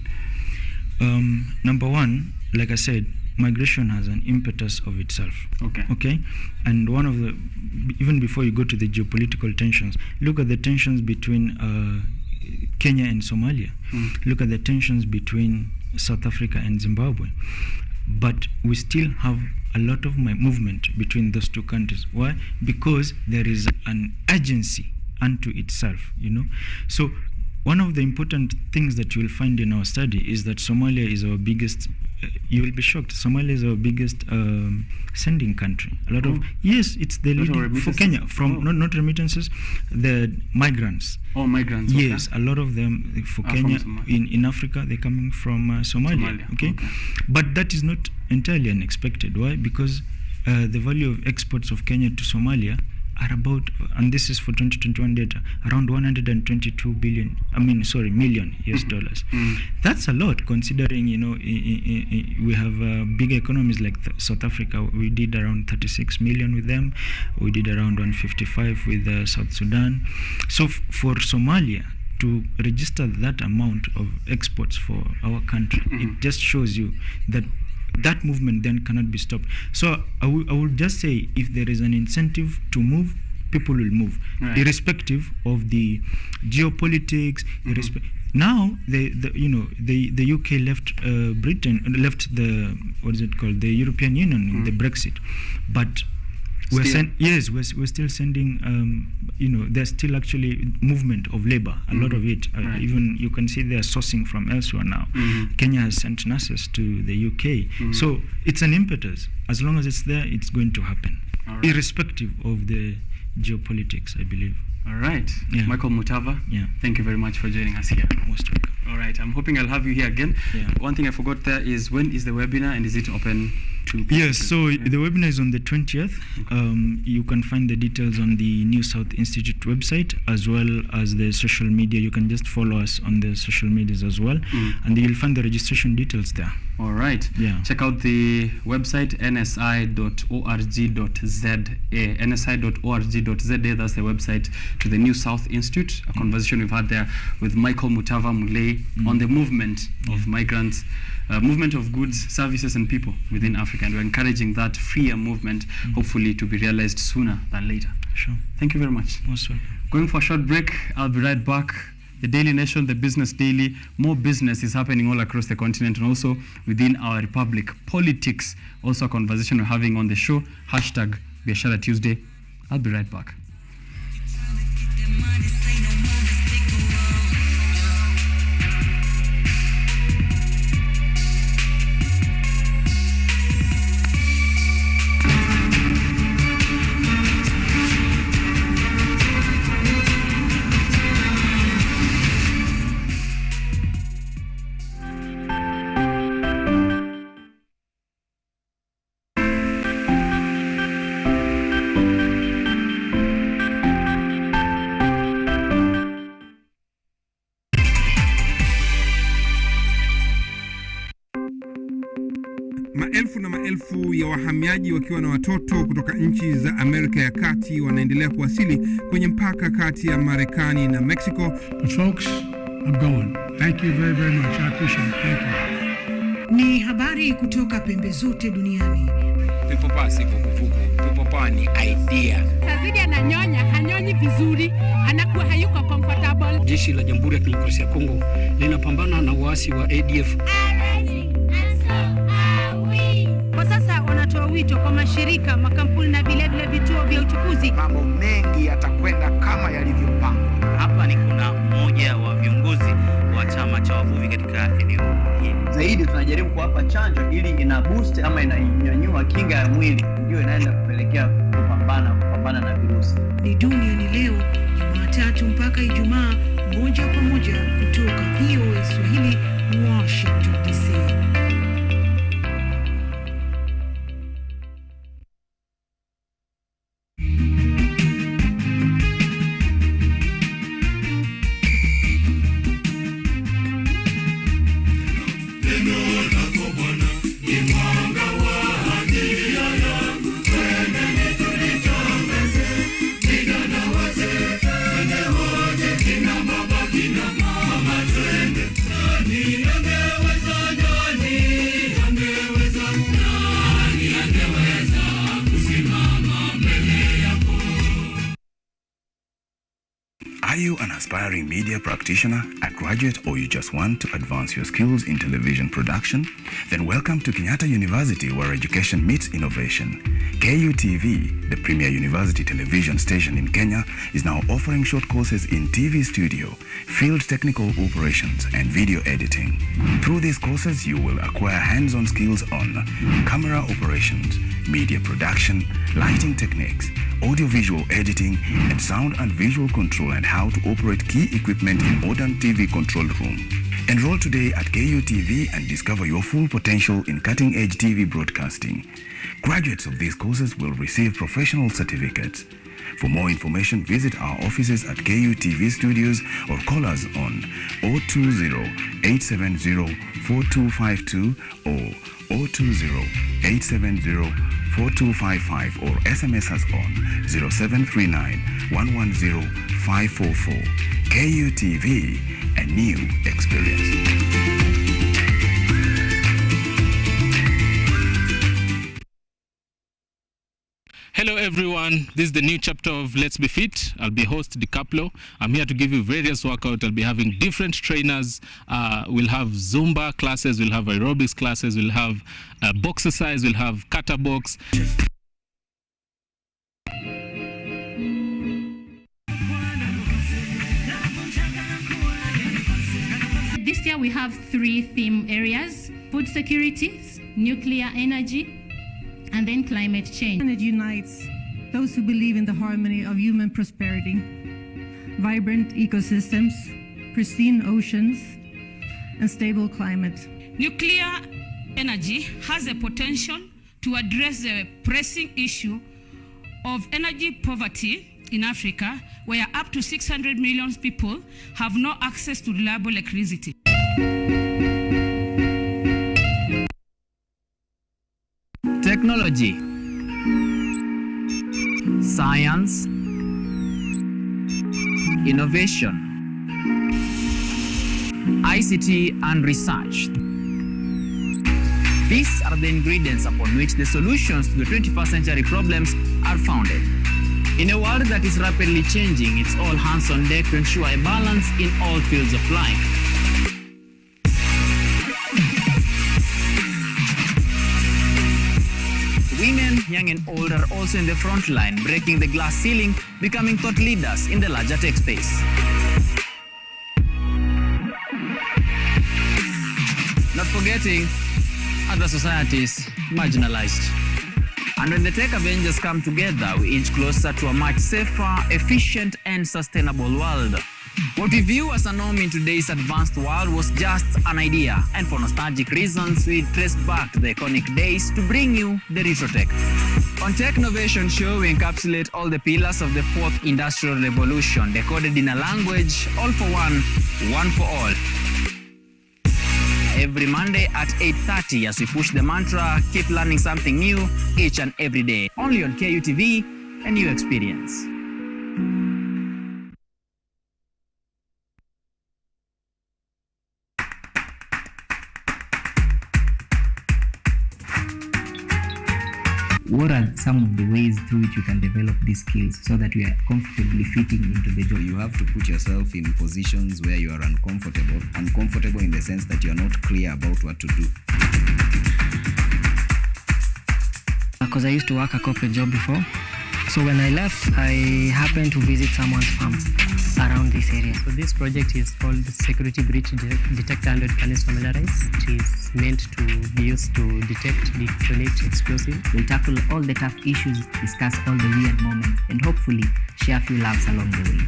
[SPEAKER 2] Number one, like I said, migration has an impetus of itself. Okay? And one of the, even before you go to the geopolitical tensions, look at the tensions between Kenya and Somalia. Look at the tensions between South Africa and Zimbabwe. but we still have a lot of movement between those two countries. Why? Because there is an urgency unto itself, you know. So one of the important things that you will find in our study is that Somalia is our biggest, you will be shocked, Somalia is our biggest sending country. A lot of, yes, it's the leading for Kenya, from not remittances, the migrants.
[SPEAKER 8] Oh, migrants.
[SPEAKER 2] Yes, a lot of them for Kenya, in Africa, they're coming from Somalia. Okay? But that is not entirely unexpected. Why? Because the value of exports of Kenya to Somalia are about, and this is for 2021 data, around 122 million US dollars. That's a lot, considering, you know, we have big economies like South Africa. We did around 36 million with them. We did around 155 with South Sudan. So for Somalia to register that amount of exports for our country, it just shows you that that movement then cannot be stopped. So I will just say, if there is an incentive to move, people will move, irrespective of the geopolitics. Now, the UK left left the, what is it called, the European Union in the Brexit, but we're still sending, there's still actually movement of labor, a lot of it. Even you can see they're sourcing from elsewhere now. Kenya has sent nurses to the UK. So it's an impetus. As long as it's there, it's going to happen, irrespective of the geopolitics, I believe.
[SPEAKER 8] All right. Michael Mutava, thank you very much for joining us here.
[SPEAKER 2] Most welcome.
[SPEAKER 8] All right. I'm hoping I'll have you here again. One thing I forgot there is, when is the webinar, and is it open to people?
[SPEAKER 2] Yes, so the webinar is on the 20th. You can find the details on the New South Institute website, as well as the social media. You can just follow us on the social medias as well, and you'll find the registration details there.
[SPEAKER 8] All right. Check out the website, nsi.org.za. nsi.org.za. That's the website to the New South Institute. A conversation we've had there with Michael Mutava Mulei on the movement of migrants, movement of goods, services, and people within Africa. And we're encouraging that freer movement, hopefully to be realized sooner than later.
[SPEAKER 2] Sure.
[SPEAKER 8] Thank you very much.
[SPEAKER 2] Most welcome.
[SPEAKER 8] Going for a short break. I'll be right back. The Daily Nation, the Business Daily. More business is happening all across the continent and also within our republic. Politics, also a conversation we're having on the show. Hashtag Biashara Tuesday. I'll be right back.
[SPEAKER 13] Maelfu na maelfu ya wahamiaji wakiwa na watoto kutoka nchi za Amerika ya Kati wanaendelea kuwasili kwenye mpaka kati ya Marekani na Mexico.
[SPEAKER 14] But folks, I'm going. Thank you very, very much. I appreciate it. Thank you.
[SPEAKER 16] Ni habari kutoka pembe zote duniani.
[SPEAKER 17] Pepo pasi vuguvugu. Pepo pa ni idea.
[SPEAKER 19] Sazidi ananyonya, hanyonyi vizuri, anakuwa hayuko comfortable.
[SPEAKER 21] Jeshi la Jamhuri ya Kidemokrasia ya Kongo linapambana na waasi wa ADF.
[SPEAKER 19] Kwa sasa wanatoa wito kwa mashirika, makampuni na vile vituo vya uchukuzi.
[SPEAKER 22] Mambo mengi yatakwenda kama yalivyopangwa.
[SPEAKER 23] Hapa ni kuna mmoja wa viongozi wa chama cha wavuvi katika eneo hili.
[SPEAKER 30] Zaidi tunajaribu kuwapa chanjo ili ina boost ama inanyanyua kinga ya mwili, ndio inaenda kupelekea kupambana na virusi.
[SPEAKER 16] Ni dunia ni leo, Jumatatu mpaka Ijumaa, moja kwa moja kutoka VOA Swahili, Washington DC.
[SPEAKER 4] Ni
[SPEAKER 7] you an aspiring media practitioner, a graduate, or you just want to advance your skills in television production? Then welcome to Kenyatta University, where education meets innovation. KUTV, the premier university television station in Kenya, is now offering short courses in TV studio, field technical operations, and video editing. Through these courses, you will acquire hands-on skills on camera operations, media production, lighting techniques, audio-visual editing, and sound and visual control, and how to operate key equipment in modern TV control room. Enroll today at KUTV and discover your full potential in cutting-edge TV broadcasting. Graduates of these courses will receive professional certificates. For more information, visit our offices at KUTV Studios or call us on 020-870-4252 or 020-870-4255 or SMS us on 0739-110-544. KUTV, a new experience.
[SPEAKER 31] Hello everyone, this is the new chapter of Let's Be Fit. I'll be host DiCaplo. I'm here to give you various workouts. I'll be having different trainers. We'll have Zumba classes, we'll have aerobics classes, we'll have box exercise, we'll have kata box.
[SPEAKER 6] This year we have 3 theme areas: food security, nuclear energy, and then climate change.
[SPEAKER 9] And it unites those who believe in the harmony of human prosperity, vibrant ecosystems, pristine oceans, and stable climate.
[SPEAKER 10] Nuclear energy has the potential to address the pressing issue of energy poverty in Africa, where up to 600 million people have no access to reliable electricity.
[SPEAKER 11] Technology, science, innovation, ICT, and research. These are the ingredients upon which the solutions to the 21st century problems are founded. In a world that is rapidly changing, it's all hands on deck to ensure a balance in all fields of life. Women, young and old, are also in the front line, breaking the glass ceiling, becoming thought leaders in the larger tech space. Not forgetting other societies marginalized. And when the tech Avengers come together, we inch closer to a much safer, efficient, and sustainable world. What we view as a norm in today's advanced world was just an idea, and for nostalgic reasons, we trace back to the iconic days to bring you the retro tech. On Technovation Show, we encapsulate all the pillars of the 4th Industrial Revolution, decoded in a language, all for one for all. Every Monday at 8:30 as we push the mantra, keep learning something new each and every day. Only on KUTV, a new experience.
[SPEAKER 24] What are some of the ways through which you can develop these skills so that you are comfortably fitting into the job?
[SPEAKER 15] You have to put yourself in positions where you are uncomfortable in the sense that you are not clear about what to do.
[SPEAKER 18] Because I used to work a corporate job before. So when I left, I happened to visit someone's farm around this area.
[SPEAKER 27] So this project is called Security Breach Detector and Can you familiarize? It is meant to be used to detect, detonate explosive.
[SPEAKER 24] We'll tackle all the tough issues, discuss all the weird moments, and hopefully share a few laughs along the way.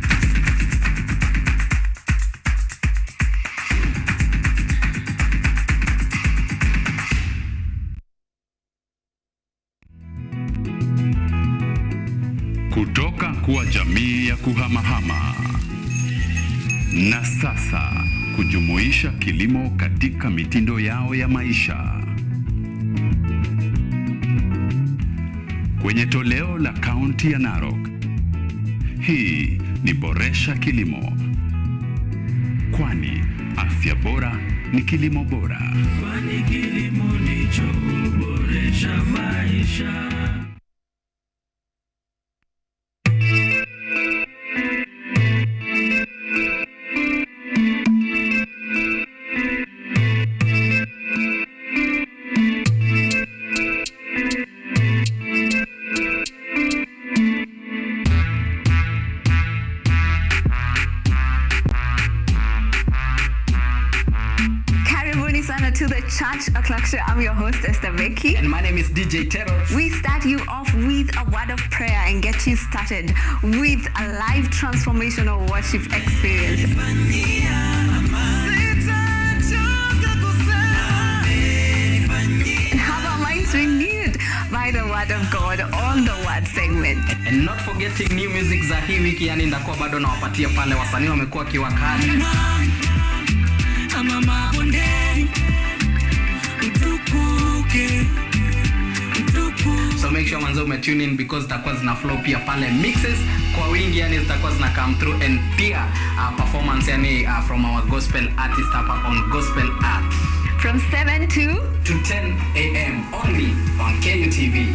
[SPEAKER 12] Kutoka kuwa jamii ya kuhamahama na sasa kujumuisha kilimo katika mitindo yao ya maisha. Kwenye toleo la kaunti ya Narok, hii ni Boresha Kilimo, kwani afya bora ni kilimo bora.
[SPEAKER 4] Kwani kilimo ndicho huboresha maisha.
[SPEAKER 1] the Church O'Clock Show. I'm your host, Esther Becky.
[SPEAKER 2] And my name is DJ Terrell.
[SPEAKER 1] We start you off with a word of prayer and get you started with a live transformational worship experience. And have our minds renewed by the word of God on the word segment.
[SPEAKER 2] And not forgetting new music za hii wiki, yani ndakuwa bado nawapatia pale wasanii wamekuwa kiwakali. So make sure manzo tune in because zitakuwa zina flow pia pale mixes kwa wingi, yani zitakuwa zina come through, and pia performance yani from our gospel artist hapa on Gospel Art
[SPEAKER 1] from 7 to
[SPEAKER 2] 10 a.m. only on KUTV.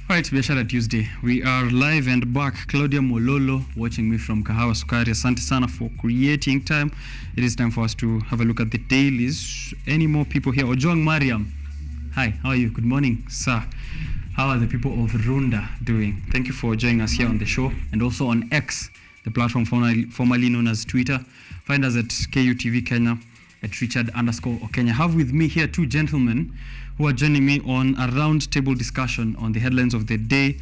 [SPEAKER 3] Right, Biashara Tuesday. We are live and back. Claudia Mololo watching me from Kahawa Sukari. Asante sana for creating time. It is time for us to have a look at the dailies. Any more people here? Ojong Mariam. Hi, how are you? Good morning, sir. How are the people of Runda doing? Thank you for joining us here on the show and also on X, the platform formerly known as Twitter. Find us at KUTV Kenya, at Richard_OKENYE. I have with me here two gentlemen who are joining me on a round table discussion on the headlines of the day,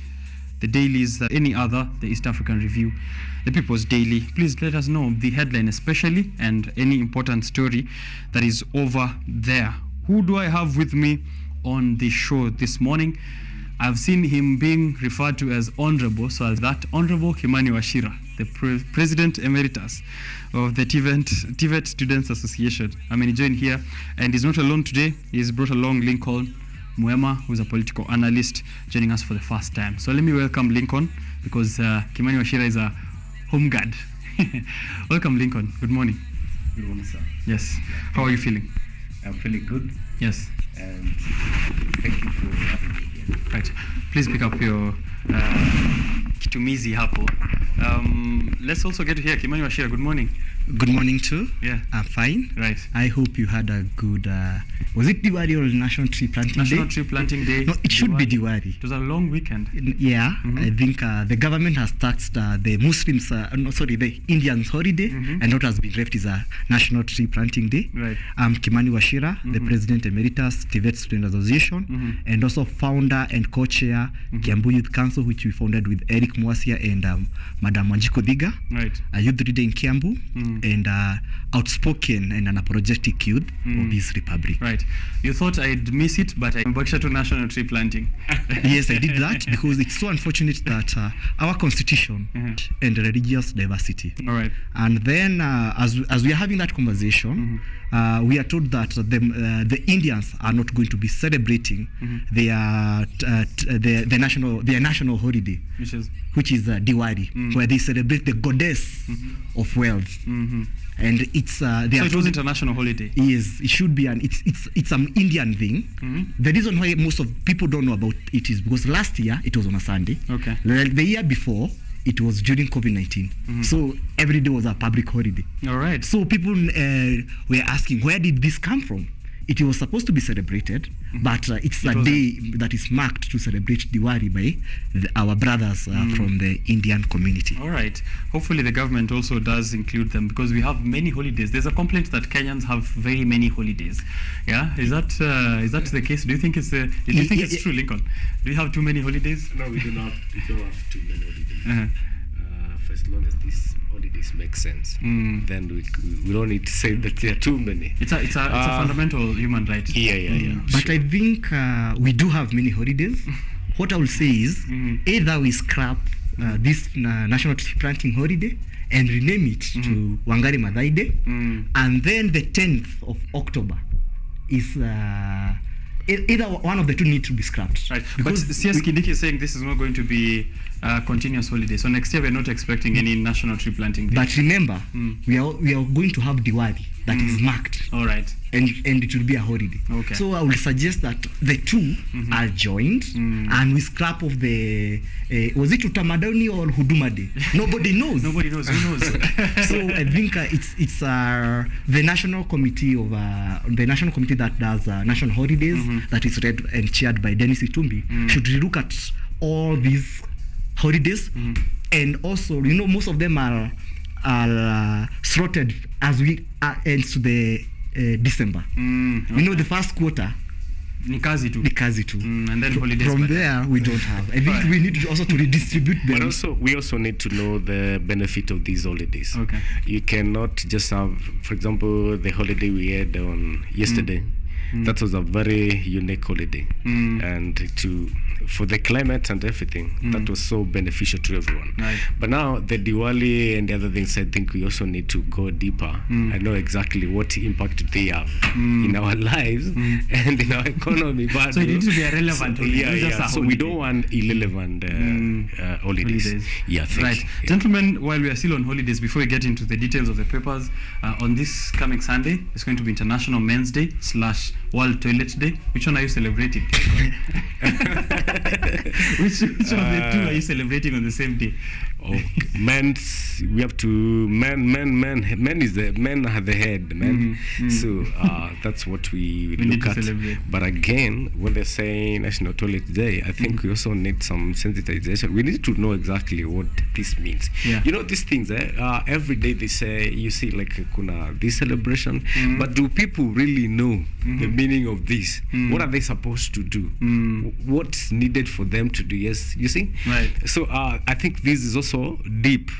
[SPEAKER 3] the dailies, any other, the East African Review, the People's Daily. Please let us know the headline especially and any important story that is over there. Who do I have with me on the show this morning? I've seen him being referred to as Honorable, so as that Honorable Kimani Wachira, the President Emeritus of the TVET Students Association. I mean, he joined here, and he's not alone today. He's brought along Lincoln Muema, who's a political analyst, joining us for the first time. So let me welcome Lincoln, because Kimani Wachira is a home guard. Welcome, Lincoln. Good morning.
[SPEAKER 5] Good morning, sir.
[SPEAKER 3] Yes. How are you feeling?
[SPEAKER 5] I'm feeling good.
[SPEAKER 3] Yes.
[SPEAKER 5] And thank you for having me here.
[SPEAKER 3] Right. Please pick up your kitumizi hapo. Let's also get to hear Kimani Wachira. Good morning.
[SPEAKER 8] Good morning too.
[SPEAKER 3] Yeah.
[SPEAKER 8] I'm fine.
[SPEAKER 3] Right.
[SPEAKER 8] I hope you had a good, was it Diwali or National Tree Planting Day?
[SPEAKER 3] National Tree Planting Day.
[SPEAKER 8] No, it should be Diwali.
[SPEAKER 3] It was a long weekend.
[SPEAKER 8] Yeah. I think the government has taxed the Muslims, the Indians holiday, and what has been left is a National Tree Planting Day.
[SPEAKER 3] Right.
[SPEAKER 8] I'm Kimani Wachira, the President Emeritus, TVET Student Association, and also founder and co-chair Kiambu Youth Council, which we founded with Eric Mwasia and Madam Wanjiko Diga,
[SPEAKER 3] right.
[SPEAKER 8] A youth leader in Kiambu, and outspoken and unapologetic youth of this republic.
[SPEAKER 3] Right. You thought I'd miss it, but I'm back to national tree planting.
[SPEAKER 8] Yes, I did that because it's so unfortunate that our constitution and religious diversity.
[SPEAKER 3] All right.
[SPEAKER 8] And then as we are having that conversation, we are told that the Indians are not going to be celebrating their national holiday, which is Diwali, where they celebrate the goddess of wealth. And it's
[SPEAKER 3] so it was international holiday.
[SPEAKER 8] Yes, it should be, and it's an Indian thing. The reason why most of people don't know about it is because last year it was on a Sunday.
[SPEAKER 3] Okay.
[SPEAKER 8] The year before it was during COVID-19, so every day was a public holiday.
[SPEAKER 3] All right.
[SPEAKER 8] So people were asking, where did this come from? It was supposed to be celebrated, but it's a day that is marked to celebrate Diwali by our brothers from the Indian community.
[SPEAKER 3] All right. Hopefully the government also does include them, because we have many holidays. There's a complaint that Kenyans have very many holidays. Yeah, is that the case? Do you think it's it's true, Lincoln? Do you have too many holidays?
[SPEAKER 5] No, we don't have too many holidays. For as long as these holidays make sense, then we don't need to say that there are too many.
[SPEAKER 3] It's a fundamental human right.
[SPEAKER 5] Yeah.
[SPEAKER 8] But I think we do have many holidays. What I will say is either we scrap this national tree planting holiday and rename it to Wangari Maathai Day. And then the 10th of October is either one of the two need to be scrapped.
[SPEAKER 3] Right. But CS Kindiki is saying this is not going to be continuous holiday. So next year we're not expecting any national tree planting day.
[SPEAKER 8] But remember, we are going to have Diwali that is marked.
[SPEAKER 3] All right.
[SPEAKER 8] And it will be a holiday.
[SPEAKER 3] Okay.
[SPEAKER 8] So I will suggest that the two are joined and we scrap off the was it Utamaduni or Huduma Day? Nobody knows.
[SPEAKER 3] Nobody knows. Who knows?
[SPEAKER 8] So I think it's the national committee of the national committee that does national holidays that is led and chaired by Dennis Itumbi should look at all these holidays and also most of them are slotted as we ends to the December. Okay. The first quarter
[SPEAKER 3] ni kazi tu.
[SPEAKER 8] And
[SPEAKER 3] then holidays.
[SPEAKER 8] From there we don't have. I think we need also to redistribute them.
[SPEAKER 5] But we also need to know the benefit of these holidays.
[SPEAKER 3] Okay.
[SPEAKER 5] You cannot just have, for example, the holiday we had on yesterday. That was a very unique holiday, and for the climate and everything, that was so beneficial to everyone.
[SPEAKER 3] Right.
[SPEAKER 5] But now the Diwali and the other things, I think we also need to go deeper and know exactly what impact they have in our lives and in our economy. But
[SPEAKER 3] so it needs to be a relevant holiday.
[SPEAKER 5] So we don't want irrelevant holidays. Yeah,
[SPEAKER 3] right.
[SPEAKER 5] Yeah.
[SPEAKER 3] Gentlemen, while we are still on holidays, before we get into the details of the papers, on this coming Sunday, it's going to be International Men's Day / World Toilet Day. Which one are you celebrating? which of the two are you celebrating on the same day?
[SPEAKER 5] We have to men is the men are the head, man. So that's what we look at.
[SPEAKER 3] Celebrate.
[SPEAKER 5] But again, when they say National Toilet Day, I think we also need some sensitization. We need to know exactly what this means.
[SPEAKER 3] Yeah.
[SPEAKER 5] These things every day they say, you see like kuna this celebration, but do people really know the meaning of this? What are they supposed to do? What's needed for them to do? Yes, you see.
[SPEAKER 3] Right.
[SPEAKER 5] So I think this is also deep.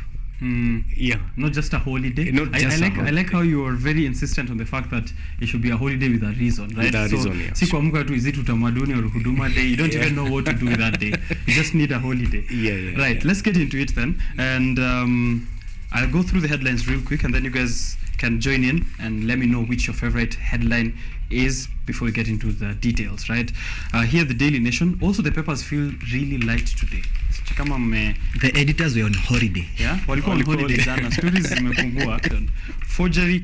[SPEAKER 5] Yeah,
[SPEAKER 3] not just a holiday.
[SPEAKER 5] I
[SPEAKER 3] like how you are very insistent on the fact that it should be a holiday with a reason, right?
[SPEAKER 5] With a reason, yes.
[SPEAKER 3] Si kuamka tu, is it Utamaduni or Huduma Day? You don't even know what to do with that day. You just need a holiday. Right. Let's get into it then, and I'll go through the headlines real quick, and then you guys can join in and let me know which your favorite headline is before we get into the details, right? Here the Daily Nation. Also the papers feel really light today.
[SPEAKER 8] The editors were on holiday.
[SPEAKER 3] Yeah, walikuwa on holiday jana. Stories zimepungua. Forgery